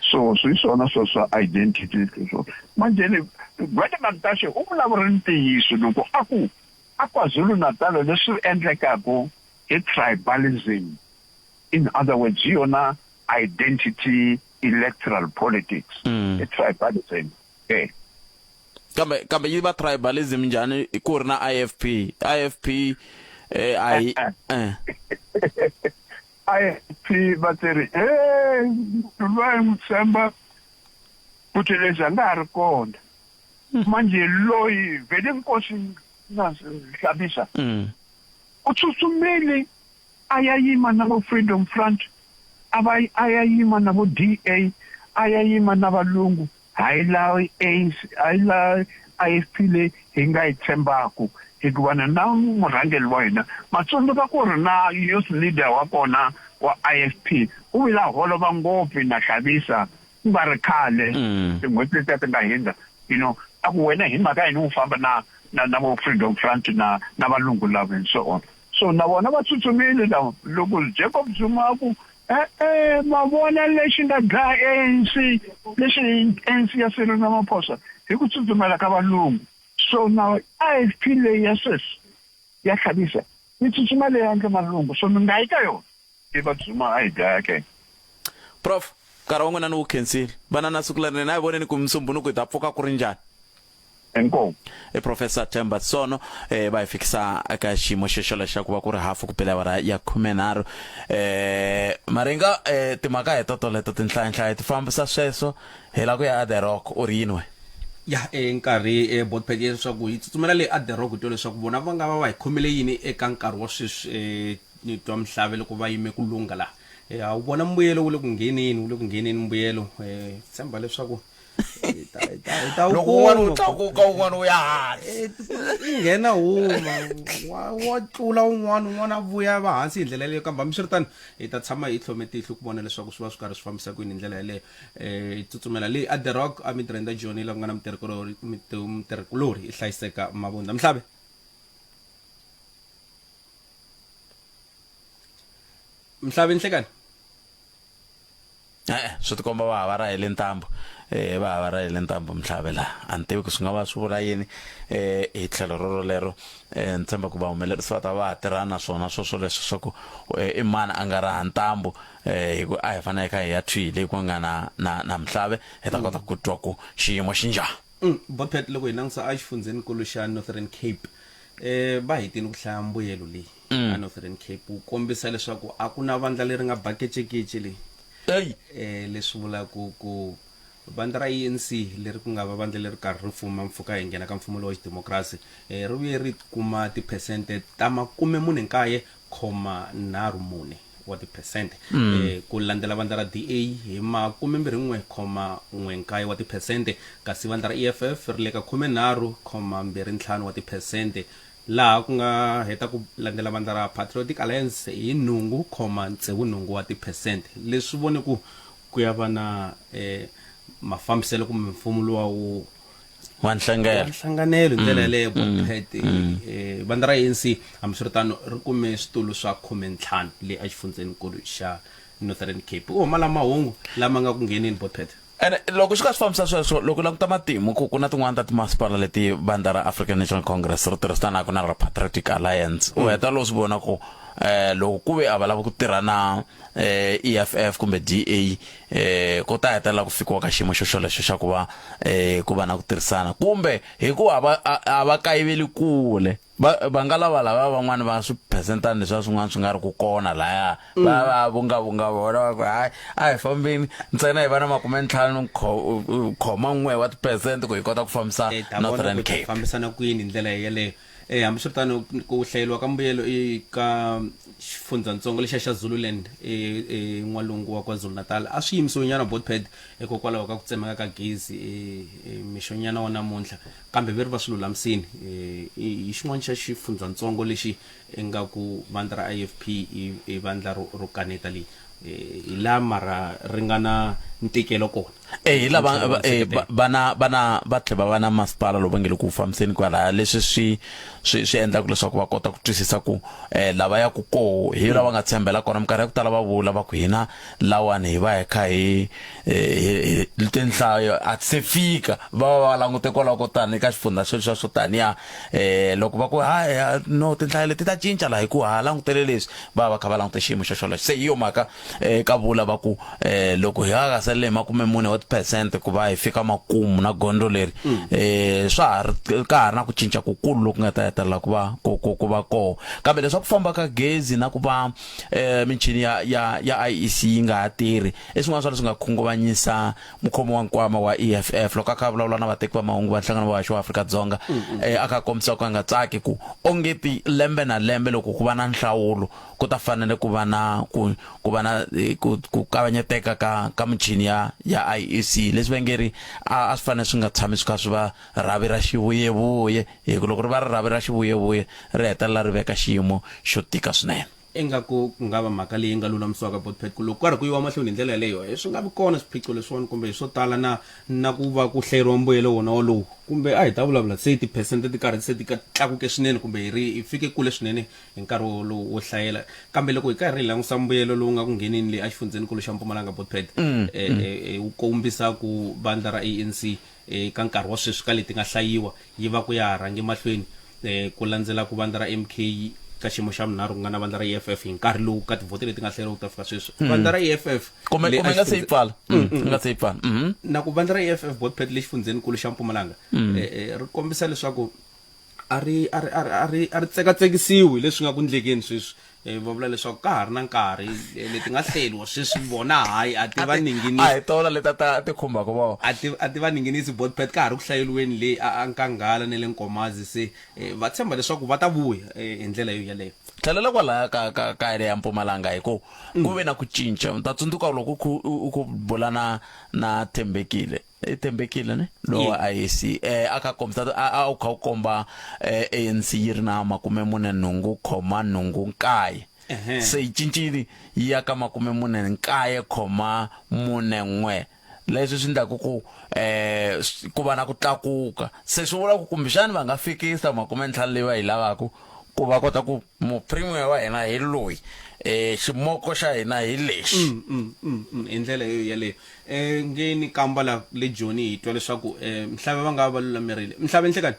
so swi swona swa identity so manje ni Gwede Mantashe u vulavurile ntiyiso loko a KwaZulu Natal leswi endlekaka i tribalism in other words yona identity electoral politics i tribalism kambe yi va tribalism njhani ku ri na IFP IFP va teri lwa Mutsemba Buthelezi nga ha ri kona manje loyi vele Nkosi na Hlabisa u tsutsumile ayayima na vo Freedom Front ayayima na vo DA ayayima na valungu hayila ANC hayila IFP le hi nga yi tshembaku hikuva na murhangeli wa hina matsundzuka ku ri na youth leader wa kona wa IFP u vila holova ngopfu na Hlabisa ku nga ri khale tin'hweti leti ti nga hundza a ku wena hi mhaka yini u famba na vo Freedom Front na valungu lava and so on so na vona va tsutsumile loko Jacob Zuma ku ma vona lexi nga dlaya ANC lexi ANC ya Cyril Ramaphosa hi ku tsutsumela ka valungu so na IFP leyi ya sweswi ya Hlabisa yi tsutsuma leyi handle valungu so mi nga yi ka yona i va Zuma a yi dlaya ke prof nkarhi wa n'wina ni wu khensile vana na siku leri na yi voneni ku Musumbunuku hi ta pfuka ku ri njhani Professor Themba Sono va hi fikisa eka xiyimo xexo xa ku va ku ri hafu ku pela awara ya 13 Maringa timhaka hi totoleto tinhlayanhlaya ti fambisa sweswo hi la ku ya The Rock u ri yini we ya nkarhi botpet leswaku yi tsutsumela le at The Rock to leswaku vona va nga va hi khomele yini eka nkarhi wa sweswi ni twa mhlave loko va yime ku lunga la a vona mbuyelo wu le ku ngheneni mbuyelo tshemba leswaku loko un'wana u tlakuka un'wana u ya hansi nghena huma wa tlula un'wana vuya va hansi hi ndlela leyo kambe hambiswiritano hi ta tshama hi tlhome tihlo ku vona leswaku swi va swi karhi swi fambisa ku yini hi ndlela yaleyo hi tsutsumela le at The Rock a mitirenda John la ku nga na mutirhikulori hi hlayiseka Mabunda Mhlabe Nhlekani swi tikomba va hava ra hele ntambu va hava ra hele ntambu Mhlabe la a ni tivi ku swi nga va swi vula yini hi tlhelo rorolero ni tshemba ku vahumelerisi va ta va tirhana swona swoswo leswi swa ku i mani a nga raha ntambu hi ku a hi faneleka hi ya twile ku nga na Mhlabe hi ta kota ku twa ku xiyimo xi njhani Botpet loko hi langutisa a xifundzeninkulu xa Northern Cape va hetini ku hlaya mbuyelo leyi a Northern Cape wu kombisa leswaku a ku na vandla leri nga bakecekece leyi leswi vulaku ku vandla ra ANC leri ku nga va vandla leri karhi ri fuma mpfhuka hi nghena ka mfumo lowa xidemokirasi ri vuye ri kuma tiphesente ta 49.4 wa tiphesente ku landzela vandla ra DA hi 21.9 wa tiphesente kasi vandla ra EFF ri le ka 13.25 wa tiphesente laha ku nga heta ku landzela vandla ra Patriotic Alliance hi 8.9 wa tiphesente leswi vone ku ya va na mafambiselo kumbe mfumo lowa wu wa nhlanganelo ndlela yaleyo Bopheth vandla ra ANC hambiswiritano ri kume switulu swa 15 leyi a xifundzeninkulu xa Northern Cape mala mahungu lama nga ku ngheneni Bopheth. And loko swi ka swi fambisa sweswo loko languta matimu ku na tin'wana ta timasipala leti vandla ra African National Congress ri tirhisanaka na ra Patriotic Alliance u heta lo swi vona ku loko ku ve a va lava ku tirha na EFF kumbe DA ko ta hetela ku fikiwa ka xiyimo xo xolexo xa ku va na ku tirhisana kumbe hikuva a va kayiveli kule va nga lava van'wana va swiphesentani leswi swin'wana swi nga ri ku kona laya va vungavunga vona hayi a hi fambeni ntsena hi va na 50.1 wa tiphesente ku hi kota ku fambisa Northern Cape fambisana kwini ndlela yeleyo hambiswiritano ku hlayeliwa ka mbuyelo ka xifundzantsongo lexa xa Zululand n'walungu wa KwaZulu Natal a swi yimisiwe nyana Bopheth hikokwalaho ka ku tsemeka ka gezi mixonyana wa namuntlha kambe veri va swilulamisini hi xin'wana xa xifundzantsongo lexi nga ku vandla ra IFP i vandla ro kaneta leyi hi la mara ringana ntikelo kona hi lava va tlhela va na masipala lowu va nge le ku fambiseni kwalaya leswi swi endlaka leswaku va kota ku twisisa ku lava ya ku koho hi lava nga tshembela kona minkarhi ya ku tala va vula va ku hina lawani hi va hi kha hi tinhlayo a se fika va langute kwalaho ko tani ka xifundza sweswo swo taniya loko va ku no tinhlayo leti ta cinca laha hi ku langutele leswi va kha va langute xiyimo xo xolexo se hi yo mhaka ka vula va ku loko hi hakasele 40 wa tiphesente ku va hi fika makumu na gondo leri swa ka ha ri na ku cinca kukulu loku nga ta hetelela ku va koho kambe leswaku famba ka gezi na ku va michini ya IEC yi nga ha tirhi swin'wana swa leswi nga khunguvanyisa mukhomi wa nkwama wa EFF loko a kha vulavula na vateki va mahungu va nhlangano wa wa Afrika-Dzonga a kha kombisa ku a nga tsaki ku ongeti lembe na lembe loko ku va na nhlawulo ku ta fanele ku va na ku ku kavanyeteka ka michini ya IEC leswi va ngeri a swi fanele swi nga tshami swi kha swi va ravi ra xivuyevuye hi ku loko ri va ri ravi ra xivuyevuye ri hetelela ri veka xiyimo xo tika swinene ingaku ku nga va mhaka leyi nga lulamisiwaka Bopheth ku loko karhi ku yiwa mahlweni hi ndlela yaleyo swi nga vi kona swiphiqo leswiwani kumbe swo tala na ku va ku hlayeriwa mbuyelo wona wolowo kumbe a hi ta vulavula se tiphesente ti karhi se ti tlakuke swinene kumbe hi fike kule swinene hi nkarhi wo hlayela kambe loko hi karhi hi langusa mbuyelo lowu nga ku nghenini leyi a xifundzenikulu xa Mpumalanga Bopheth wu kombisa ku vandla ra ANC ka nkarhi wa sweswi ka leti nga hlayiwa yi va ku ya rhangi mahlweni ku landzela ku vandla ra MK ka xiyimo xa vunharhu ku nga na vandla ra EFF hi nkarhi lowu ka tivhoti leti nga hlayeriwa ku ta fika sweswi vandla ra EFF nga se yi pfala na ku vandla ra EFF Bopheth le xifundzenikulu xa Mpumalanga ri kombisa leswaku a ri tsekatsekisiwi leswi nga ku ndlekeni sweswi va vula leswaku ka ha ri na nkarhi leti nga hleriwa sweswi vona hayi a ti va ninginisi a hi tona leti ti khumbaka vona a ti va ninginisi Bopheth ka ha ri ku hlayeliweni leyi a Nkangala ne le Nkomazi se va tshemba leswaku va ta vuya hi ndlela yo yaleyo tlhelela kwalaya ka area ya Mpumalanga hi ku ve na ku cinca ta tsundzuka loko u ku bula na Tembekile ne lo wa IEC a kha kombisa a u kha u komba ANC yi ri na 48.9 se yi cincile yi ya ka 49.41 leswi swi endlaku ku va na ku tlakuka se swi vula ku kumbexani va nga fikisa 50 leyi va yi lavaku ku va kota ku mupremier wa hina hi loyi ximoko xa hina hi lexi hi ndlela yo yaleyo ngeni kambala le Joni hi twa leswaku Mhlave va nga va lulamerile Mhlave nhlekani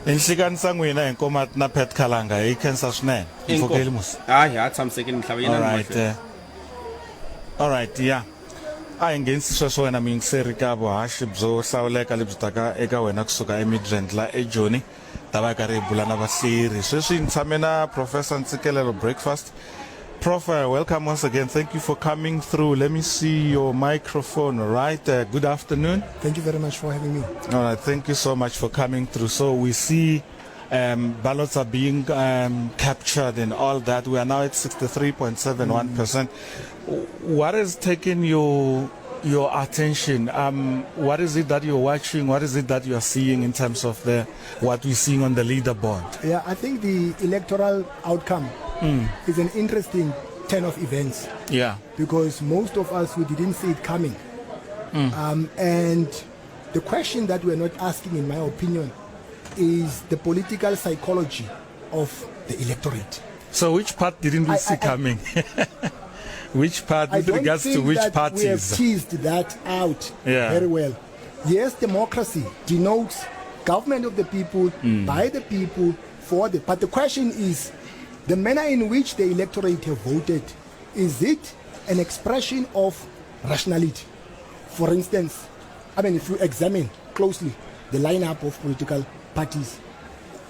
Inhlikani sangwina hi nkoma na Pat Khalanga hi khensa swinene mfokeli musi hayi ha tshamisekeni Mhlave yena all right yeah a hi nghenisi sweswo wena mingiseri ka vuhaxi byo hlawuleka lebyi taka eka wena kusuka eMidrand la eJoni taba ka re bula na basiri sweswi ntsamena Professor Ntsikelelo breakfast. Prof, welcome once again. Thank you for coming through. Let me see your microphone. All right. Good afternoon. Thank you very much for having me. All right. Thank you so much for coming through. So we see ballots are being captured and all that. We are now at 63.71%. What has taken your attention? What is it that you're watching? What is it that you are seeing in terms of what we're seeing on the leaderboard? Yeah, I think the electoral outcome is an interesting turn of events. Yeah. Because most of us, we didn't see it coming. And the question that we're not asking, in my opinion, is the political psychology of the electorate. So which part didn't we see coming? Which part with regards to which parties? We have teased that out very well. Yes, democracy denotes government of the people, by the people, for the. But the question is, the manner in which the electorate have voted, is it an expression of rationality? For instance, I mean, if you examine closely the lineup of political parties,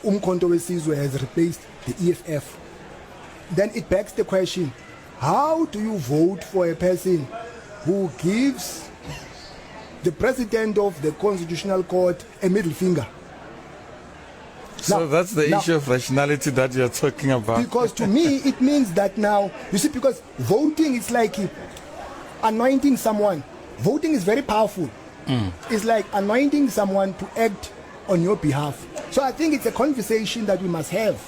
Umkhonto weSizwe has replaced the EFF. Then it begs the question, how do you vote for a person who gives the president of the Constitutional Court a middle finger? So that's the issue of rationality that you're talking about. Because to me, it means that now, you see, because voting is like anointing someone. Voting is very powerful. It's like anointing someone to act on your behalf. So I think it's a conversation that we must have,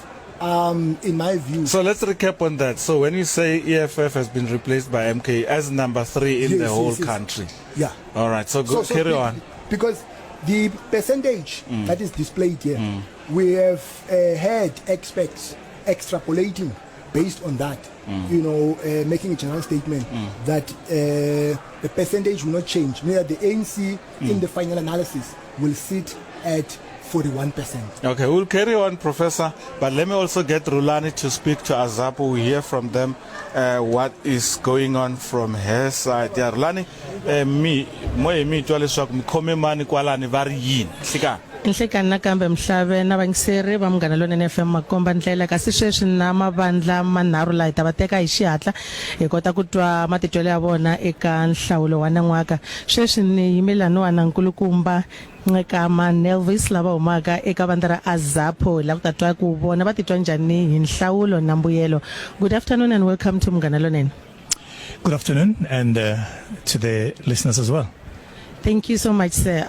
in my view. So let's recap on that. So when you say EFF has been replaced by MK as number 3 in the whole country. Yeah. All right, so carry on. Because the percentage that is displayed here, we have had experts extrapolating based on that, making a general statement that the percentage will not change. Meaning that the ANC in the final analysis will sit at 41%. Okay, we'll carry on, Professor, but let me also get Rulani to speak to Azapo. We hear from them what is going on from her side. Yeah, Rulani, me twale swak mkhome mani kwalani vari yini hlika Nhlekani nakambe mhlabe na vangiseri va Munghana Lonene FM makomba ndlela kasi sweswi na mavandla manharhu laha hi ta va teka hi xihatla hi kota ku twa matitwelo ya vona eka nhlawulo wa nan'waka. Sweswi ni yimelani wa nankulukumba Ncekama Nelvis lava humaka eka vandla ra Azapo la ku ta twa ku vona va titwa njhani hi nhlawulo na mbuyelo. Good afternoon and welcome to Munghana Lonene. Good afternoon, and to the listeners as well. Thank you so much, sir.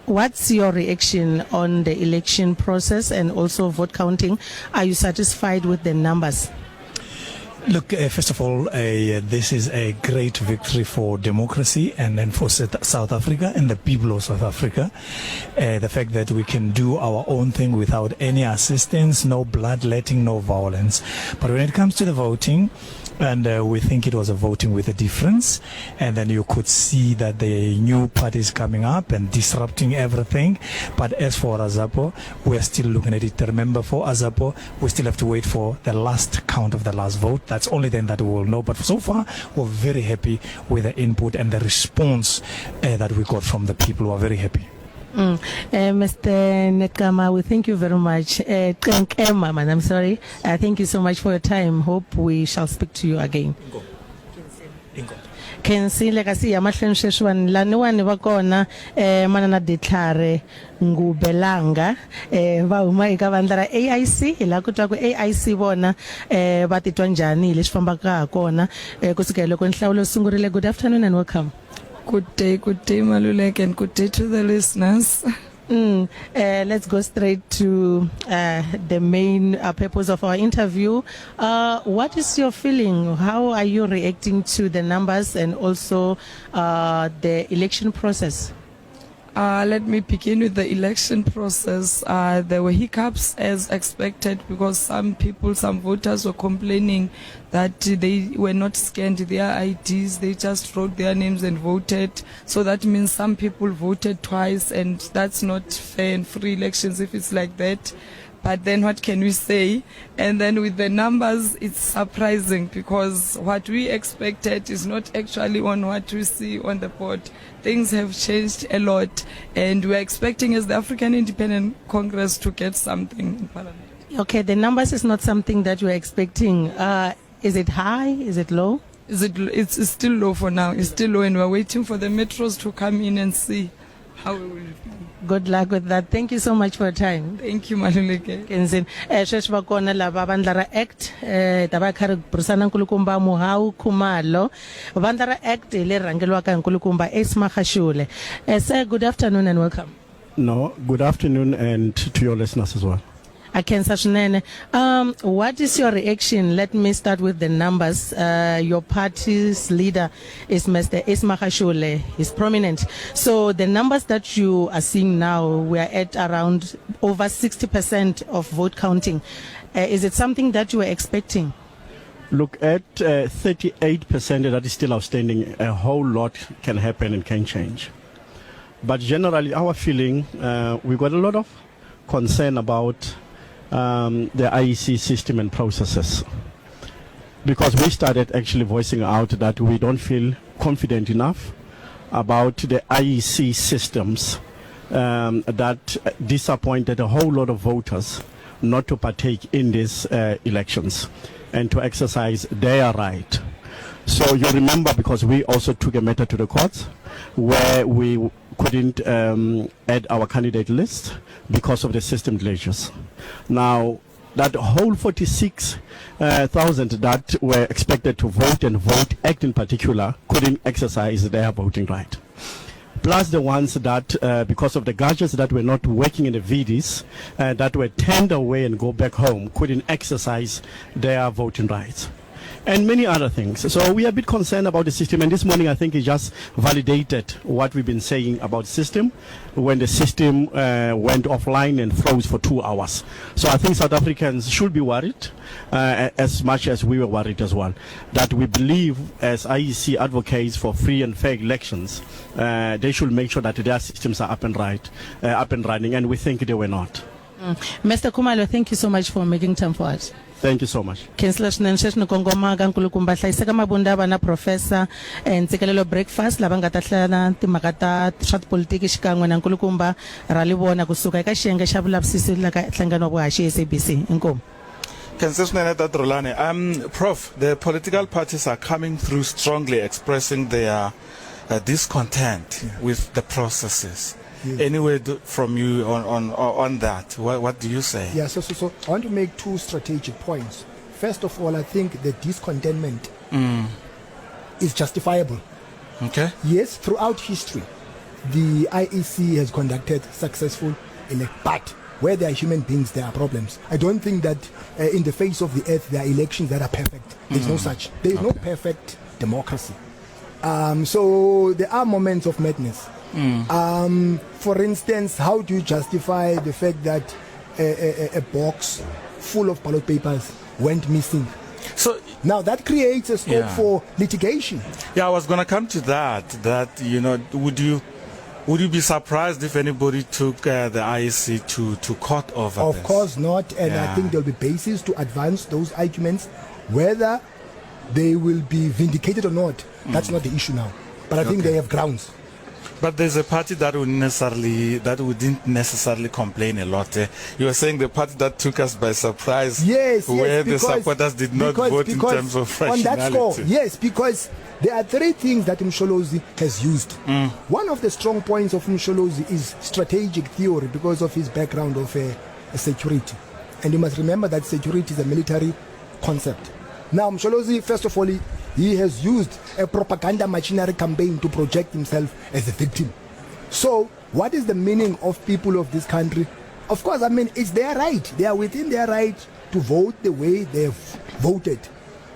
What's your reaction on the election process and also vote counting? Are you satisfied with the numbers? Look, first of all, this is a great victory for democracy and then for South Africa and the people of South Africa. The fact that we can do our own thing without any assistance, no bloodletting, no violence. But when it comes to the voting, and we think it was a voting with a difference, and then you could see that the new parties coming up and disrupting everything. But as for Azapo, we're still looking at it. Remember, for Azapo, we still have to wait for the last count of the last vote. That's only then that we will know. But so far, we're very happy with the input and the response that we got from the people. We're very happy. Mr. Ncekama, we thank you very much. Ncekama, man, I'm sorry. Thank you so much for your time. Hope we shall speak to you again. Kensi legacy ya mahlweni sweswi vanhu laniwani va kona manana Ditlhare Ngubelanga va huma eka vandla ra AIC hi la ku twa ku AIC vona va titwa njhani leswi fambaka ha kona kusukela loko nhlawulo sungurile. Good afternoon and welcome. Good day, Maluleke, and good day to the listeners. Let's go straight to the main purpose of our interview. What is your feeling? How are you reacting to the numbers and also the election process? Let me begin with the election process. There were hiccups as expected because some voters were complaining that they were not scanned their IDs. They just wrote their names and voted. So that means some people voted twice, and that's not fair and free elections if it's like that. But then what can we say? And then with the numbers, it's surprising because what we expected is not actually on what we see on the board. Things have changed a lot, and we're expecting as the African Independent Congress to get something in Parliament. Okay, the numbers is not something that you're expecting. Is it high? Is it low? It's still low for now. It's still low, and we're waiting for the metros to come in and see how it will be. Good luck with that. Thank you so much for your time. Thank you, Maluleke. Kenzin sweswi va kona lava vandla ra act ta va khari burisana nkulukumba Muhau Khumalo. Vandla ra act le rhangelwaka hi nkulukumba Ace Magashule. Sir, good afternoon and welcome. No, good afternoon and to your listeners as well. Akensa Shinene. What is your reaction? Let me start with the numbers. Your party's leader is Mr. Ace Magashule. He's prominent. So the numbers that you are seeing now, we are at around over 60% of vote counting. Is it something that you were expecting? Look, at 38% that is still outstanding, a whole lot can happen and can change. But generally, our feeling, we got a lot of concern about the IEC system and processes, because we started actually voicing out that we don't feel confident enough about the IEC systems that disappointed a whole lot of voters not to partake in these elections and to exercise their right. So you remember, because we also took a matter to the courts where we couldn't add our candidate list because of the system glitches. Now, that whole 46,000 that were expected to vote and vote act in particular couldn't exercise their voting right. Plus the ones that, because of the gadgets that were not working in the VDs, that were turned away and go back home, couldn't exercise their voting rights. And many other things. So we are a bit concerned about the system, and this morning I think it just validated what we've been saying about the system when the system went offline and froze for 2 hours. So I think South Africans should be worried as much as we were worried as well, that we believe as IEC advocates for free and fair elections, they should make sure that their systems are up and running, and we think they were not. Mr. Khumalo, thank you so much for making time for us. Thank you so much. Councillor Shinene sweswi ni kongoma ka nkulukumba hlayiseka mabunda vana professor ntsikelelo breakfast lava nga ta hlaya timhaka ta swa tipolitiki xikan'we na nkulukumba ra li vona kusuka eka xiyenge xa vulavisisi la ka nhlangano wa vuhaxi SABC. Inkomu. Prof, the political parties are coming through strongly expressing their discontent with the processes. Anyway, from you on that, what do you say? Yeah, so I want to make two strategic points. First of all, I think the discontentment is justifiable. Okay. Yes, throughout history, the IEC has conducted successful but where there are human beings, there are problems. I don't think that in the face of the earth, there are elections that are perfect. There's no such. There is no perfect democracy. So there are moments of madness. For instance, how do you justify the fact that a box full of ballot papers went missing? So now that creates a scope for litigation. Yeah, I was going to come to that. That, you know, would you be surprised if anybody took the IEC to court over Of this? course not, and I think there'll be basis to advance those arguments, whether they will be vindicated or not. That's not the issue now, but I think they have grounds. But there's a party that wouldn't necessarily complain a lot. You were saying the party that took us by surprise, where the supporters did not vote in terms of rationality. On that score, yes, because there are three things that Msholozi has used. One of the strong points of Msholozi is strategic theory because of his background of security. And you must remember that security is a military concept. Now, Msholozi, first of all, he has used a propaganda machinery campaign to project himself as a victim. So, what is the meaning of people of this country? Of course, I mean, it's their right. They are within their right to vote the way they have voted.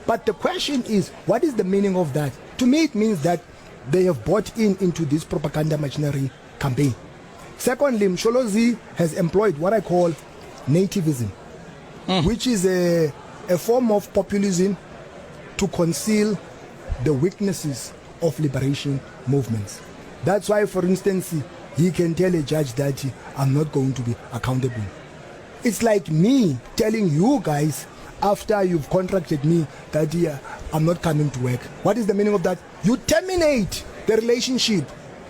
But the question is, what is the meaning of that? To me, it means that they have bought into this propaganda machinery campaign. Secondly, Msholozi has employed what I call nativism, which is a form of populism to conceal the weaknesses of liberation movements. That's why, for instance, he can tell a judge that I'm not going to be accountable. It's like me telling you guys after you've contracted me that I'm not coming to work. What is the meaning of that? You terminate the relationship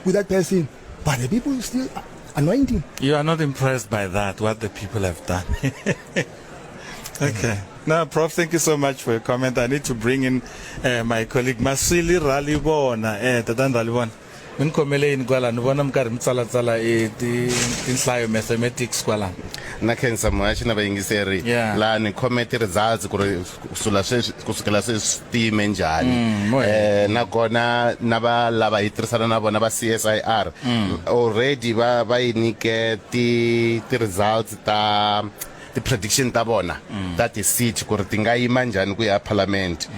with that person, but the people still anointing. You are not impressed by that, what the people have done. Okay. Now, Prof, thank you so much for your comment. I need to bring in my colleague Masili Ralibona. Tatan Ralibona. Min komele in kwala ni vona mkarhi mi tsala tinhlayo mathematics kwala na khensa muhaxi na vayingiseri laha ni khome ti-results ku ri kusukela sweswi ti yime njhani nakona na va lava hi tirhisana na vona va CSIR already va yi nyike ti-results ta ti-prediction ta vona ta ti-seat ku ri ti nga yima njhani ku ya parliament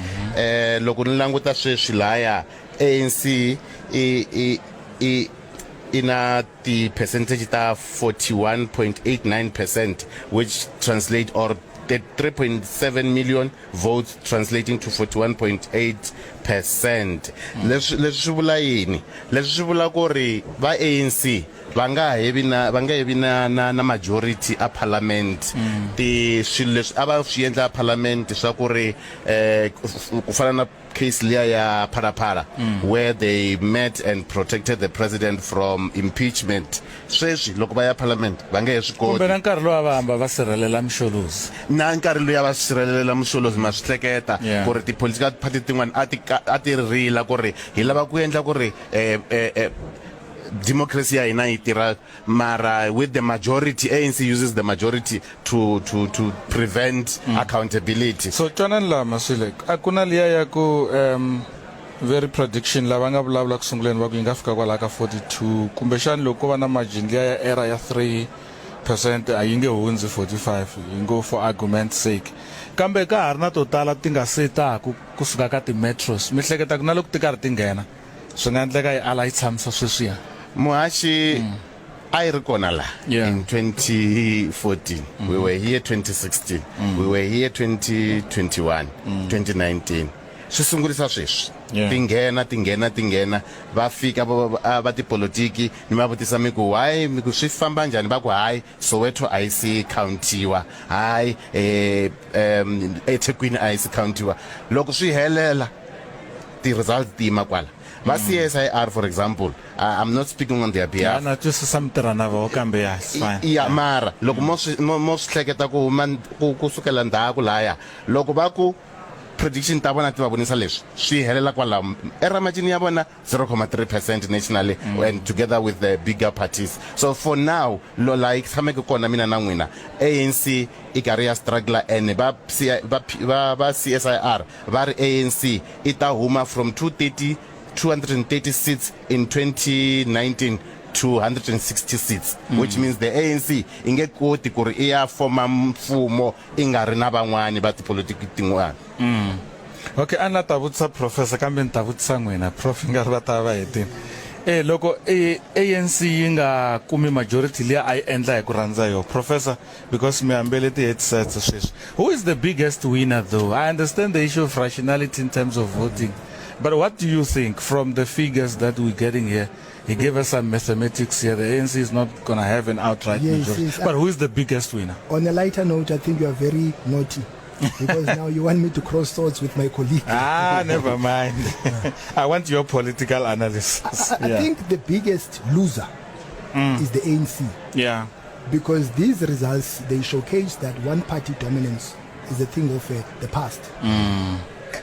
loko ni languta sweswi lahaya ANC ina the percentage ta 41.89%, which translate or 3.7 million votes translating to 41.8%. Leswi vula yini? Leswi vula ku ri va ANC va nga hevi na majority a parliament. Ti swilo leswi a va swi endla parliament swa ku ri ku fana na case liya ya Parapara where they met and protected the president from impeachment. Sweswi loko va ya parliament va nge swi koti. Kumbe na nkarhi lowu va hamba va sirhelela mixolozi. Na nkarhi lowu va sirhelela mixolozi ma swi hleketa ku ri ti-political party tin'wana a ti rila ku ri hi lava ku endla ku ri democracy ya hina yi tirha mara with the majority ANC uses the majority to prevent accountability. So twanani la Masile a ku na liya ya ku very prediction lava nga vulavula ku sunguleni va ku yi nga fika kwala ka 42 kumbexani loko va na margin liya ya error ya 3% a yi nge hundzi 45 yi ngo for argument's sake kambe ka ha ri na to tala ti nga setaku kusuka ka ti-metros mi hleketa ku na loko ti karhi ti nghena swi nga endleka yi ala yi tshamisa sweswiya muhaxi a yi ri kona la in 2014 we were here 2016 we were here 2021 2019 swi sungulisa sweswi tinghena va fika va tipolitiki ni va vutisa mi ku why mi ku swi famba njhani va ku hayi Soweto a yi si countiwa hayi eThekwini a yi si countiwa loko swi helela ti-results ti yima kwala va CSIR for example I'm not speaking on their behalf na twisisa mitirha na vona kambe ya fine ya mara loko mo swi hleketa ku kusukela ndzhaku laya loko va ku prediction ta vona ti va vonisa leswi swi helela kwala era margin ya vona 0.3% nationally and together with the bigger parties. So for now lo like tshameke kona mina na n'wina ANC i karhi ya struggle and va CSIR va ri ANC i ta huma from 230 seats in 2019 to 160 seats, which means the ANC inge koti ku ri iya forma mfumo ingari na van'wani va tipolitiki tin'wana. Okay, ana ta vutisa professor kambe ni ta vutisa n'wina prof ngari va ta va hetini loko ANC yi nga kumi majority liya a yi endla hi ku rhandza yo professor because mi hambele ti-headsets sweswi who is the biggest winner though? I understand the issue of rationality in terms of voting, but what do you think from the figures that we're getting here? He gave us some mathematics here. The ANC is not going to have an outright majority. Yes, but who is the biggest winner? On a lighter note, I think you are very naughty. Because now you want me to cross swords with my colleague. Never mind. I want your political analysis. I think the biggest loser is the ANC. Yeah. Because these results, they showcase that one-party dominance is a thing of the past.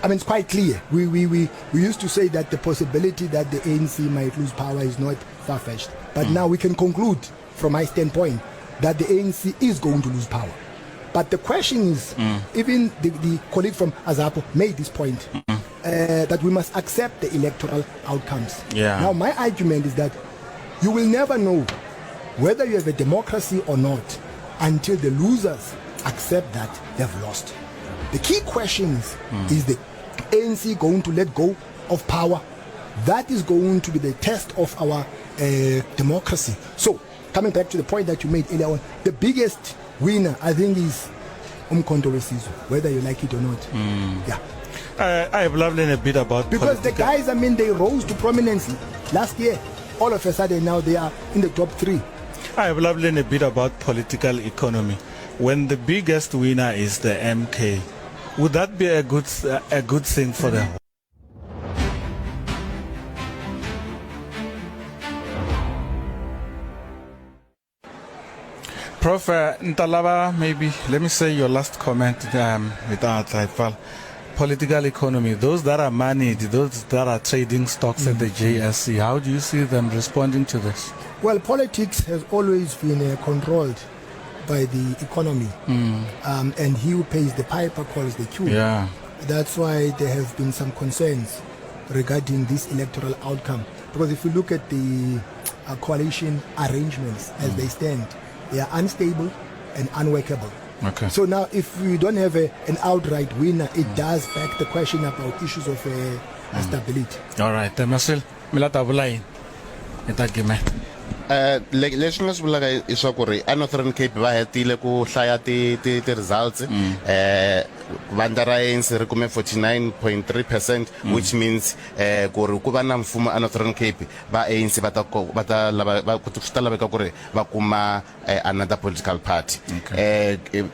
I mean, it's quite clear. We used to say that the possibility that the ANC might lose power is not far-fetched. But now we can conclude, from my standpoint, that the ANC is going to lose power. But the question is, even the colleague from Azapo made this point, that we must accept the electoral outcomes. Yeah. Now, my argument is that you will never know whether you have a democracy or not until the losers accept that they've lost. The key question is the ANC going to let go of power? That is going to be the test of our democracy. So, coming back to the point that you made earlier on, the biggest winner, I think, is Umkhonto weSizwe, whether you like it or not. Yeah. I have loved a bit about because the guys, I mean, they rose to prominence last year. All of a sudden now they are in the top 3. I have loved a bit about political economy. when the biggest winner is the MK, would that be a good thing for them? Prof Ntalaba, maybe let me say your last comment without Taifal. Political economy, those that are moneyed, those that are trading stocks at the JSE, how do you see them responding to this? Well, politics has always been controlled by the economy, and he who pays the piper calls the tune. Yeah. That's why there have been some concerns regarding this electoral outcome. Because if you look at the coalition arrangements as they stand, they are unstable and unworkable. Okay. So now, if we don't have an outright winner, it does back the question about issues of stability. All right, Marcel, milata bulai. Itagime. leswi nga swi vulaka i swa ku ri a Northern Cape va hetile ku hlaya ti results vandla ra ANC ri kume 49.3%, which means ku ri ku va na mfumo a Northern Cape va ANC va ta laveka ku ri va kuma another political party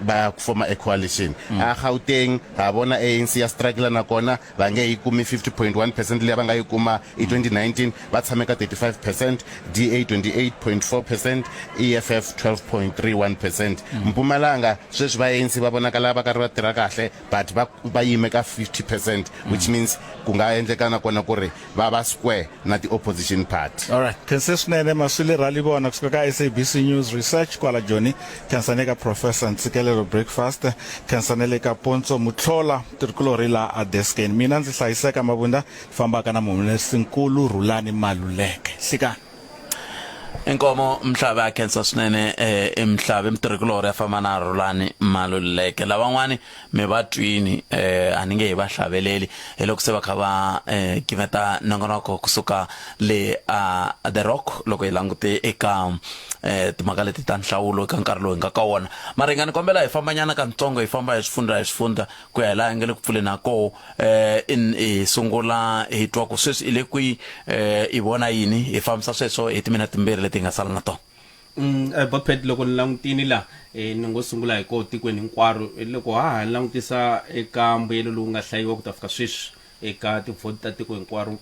va forma a coalition. A Gauteng ha bona ANC ya struggle na kona va nge yi kumi 50.1% leyi va nga yi kuma i 2019, va tshameka 35%, DA 28.4%, EFF 12.31%. Mpumalanga sweswi va ANC va vonakala va karhi va tirha kahle, but va yime ka 50%, which means ku nga endleka na kona ku ri va square na the opposition party. All right, kenseswinene Maswile Ralibona kusuka ka SABC News Research kwala Joni, kensaneka Professor Ntsikelelo Breakfast, kensanele ka Ponzo Mutlola tirkulorila a desken. Mina ndzi hlayiseka Mabunda, famba kana Mumnesinkulu Rulani Maluleke. Sika Inkomo mhlaba akhensa swinene emhlaba emtirikulo ya fama na Rulani Maluleke. Lavan'wani me vatwini aninge hi vahlaveleli loko se va kha va kiveta nongonoko kusuka le The Rock loko hi langute eka timhaka leti ta nhlawulo eka nkarhi lowu hi nga ka wona. Mara hi nga ni kombela hi fambanyana ka ntsongo hi famba hi swifundza ku ya laha hi nga le ku pfuleni ko hi sungula hi twa ku sweswi i le kwi hi vona yini hi fambisa sweswo hi timinete timbirhi leti nga sala na tona. Bopet loko ni langutini la ni ngo sungula hi ko tikweni hinkwaro loko ha langutisa eka mbuyelo lowu nga hlayiwa ku ta fika sweswi eka tivhoti ta tiko hinkwaro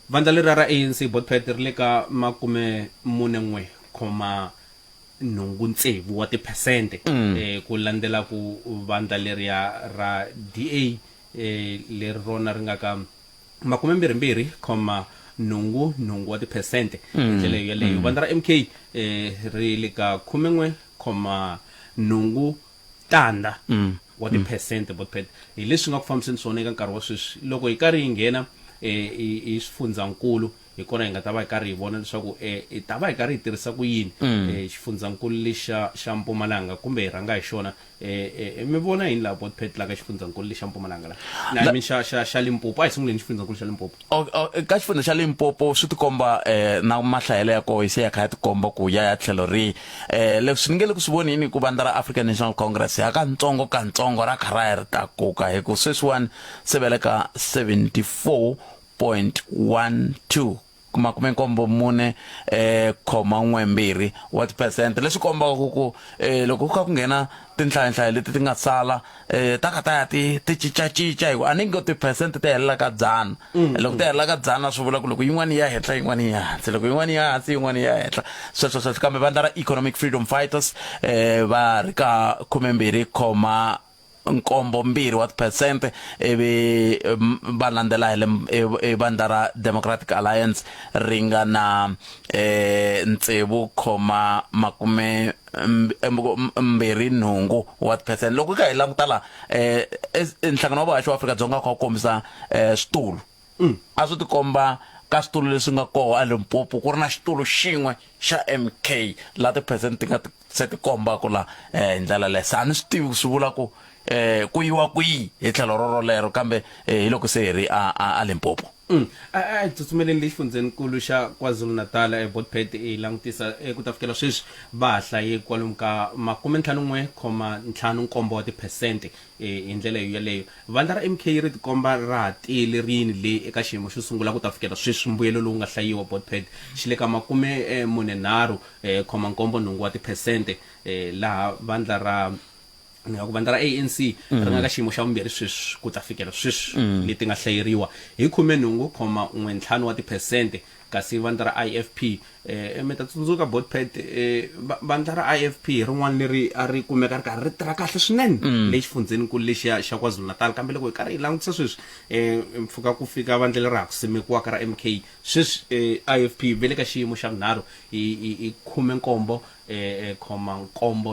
vandla leri ra ANC Bopet ri le ka 41.9 wa tiphesente ku landzela ku vandla leri ra DA leri rona ri nga ka 22.8 wa tiphesente ndlela yeleyo. Vandla ra MK ri le ka 11.8 wa tiphesente. Bopet hi leswi nga ku fambiseni swona eka nkarhi wa sweswi loko hi karhi hi nghena i swifundzankulu hi kona hi nga ta va hi karhi hi vona leswaku hi ta va hi karhi hi tirhisa ku yini xifundzankulu lexa xa Mpumalanga kumbe hi rhanga hi xona mi vona yini la Bopet la ka xifundzankulu lexa Mpumalanga la na mi xa Limpopo a hi sunguleni xifundzankulu xa Limpopo ka xifundza xa Limpopo swi tikomba na mahlayelo ya ko hi se ya kha ya tikomba ku ya tlhelo ri leswi ni nge le ku swi voni yini ku vandla ra African National Congress ya ka ntsongo ra kha ra ri takuka hi ku sweswiwani se vele ka 74.12 4.12 wa tiphesente leswi kombaka ku loko ku kha ku nghena tinhlayo leti ti nga sala ta ka ta ya ti cincacinca hi ku a ni ngo tiphesente ti helela ka 100 loko ti helela ka 100 swi vula ku loko yin'wana ya henhla yin'wana ya hansi loko yin'wana ya hansi yin'wana ya henhla sweswo kambe vandla ra Economic Freedom Fighters va ri ka 12.2 wa tiphesente ivi va landzela hi vandla ra Democratic Alliance ri nga na 9.28 wa tiphesente. Loko ka hi languta la nhlangano wa vahaxi wa Afrika-Dzonga kha kombisa switulu a swi tikomba ka switulu leswi nga koho a Limpopo ku ri na xitulu xin'we xa MK la tiphesente ti nga se tikomba ku la hi ndlela lesa a ni swi tivi swi vula ku yiwa kwihi hi tlhelo rorolero kambe hi loko se hi ri a Limpopo. a tsutsumeleni lexifundzeninkulu xa KwaZulu-Natal Botpet langutisa ku ta fikela sweswi va hlaye kwalomu ka 51.5 wa tiphesente hi ndlela yaleyo. Vandla ra MK ri tikomba ra tile rini le eka xiyimo xo sungula ku ta fikela sweswi mbuyelo lowu nga hlayiwa Botpet xi le ka 43.7 wa tiphesente laha vandla ra ANC ri nga ka xiyimo xa vumbirhi sweswi ku ta fikela sweswi leti nga hlayeriwa hi 18.5 wa tiphesente kasi vandla ra IFP mi ta tsundzuka Botpet vandla ra IFP rin'wana leri a ri kumeka ri karhi ri tirha kahle swinene lexi fundzeninkulu lexiya xa KwaZulu-Natal kambe loko hi karhi hi langutisa sweswi mpfuka ku fika vandla leri ha ku simekiwaka ra MK sweswi IFP ve le ka xiyimo xa vunharhu hi 10.7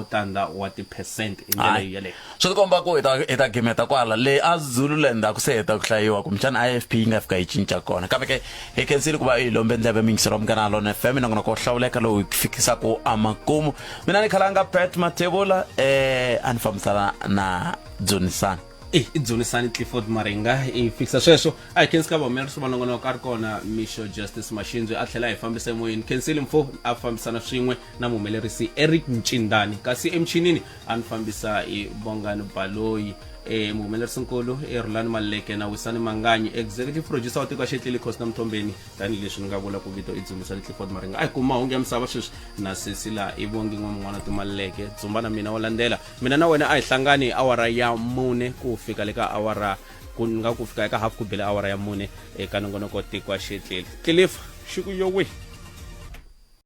tandza wa tiphesente hi ndlela yaleyo. Swi tikomba ku ita gimeta kwala le a Zululand a ku se heta ku hlayiwa kumbe IFP yi nga fika yi cinca kona kambe ke hi khensile ku va hi lombe ndleve mingisero mukana Lona FM na ngona ko hlawuleka lowu fikisa ku amakumu mina ni khalanga Pat Matebula a ni fambisana na Dzunisani Dzunisani Clifford Maringa i fixa sweswo a hi khensi ka vahumelerisi vanongonoko ka ri kona Misho Justice Mashinzwe a tlhela hi fambisa emoyeni khensile mfo a fambisana swin'we na muhumelerisi Eric Mcindani kasi emchinini a ni fambisa hi Bongani Baloyi muhumelerisi nkulu Rulani Maluleke na Wisani Manganyi executive producer wa tiko a Shetlile Khosi Mthombeni tani leswi ni nga vula ku vito i Dzunisani Clifford Maringa a hi kuma mahungu ya misava sweswi na Cecilia Ibongi n'wana Timaluleke dzumba na mina wo landela mina na wena a hi hlangani awara ya 4 ku fika le ka awara ku nga ku fika eka half ku bela awara ya 4 eka nongonoko tiko a Shetlile Cliff xiku yo we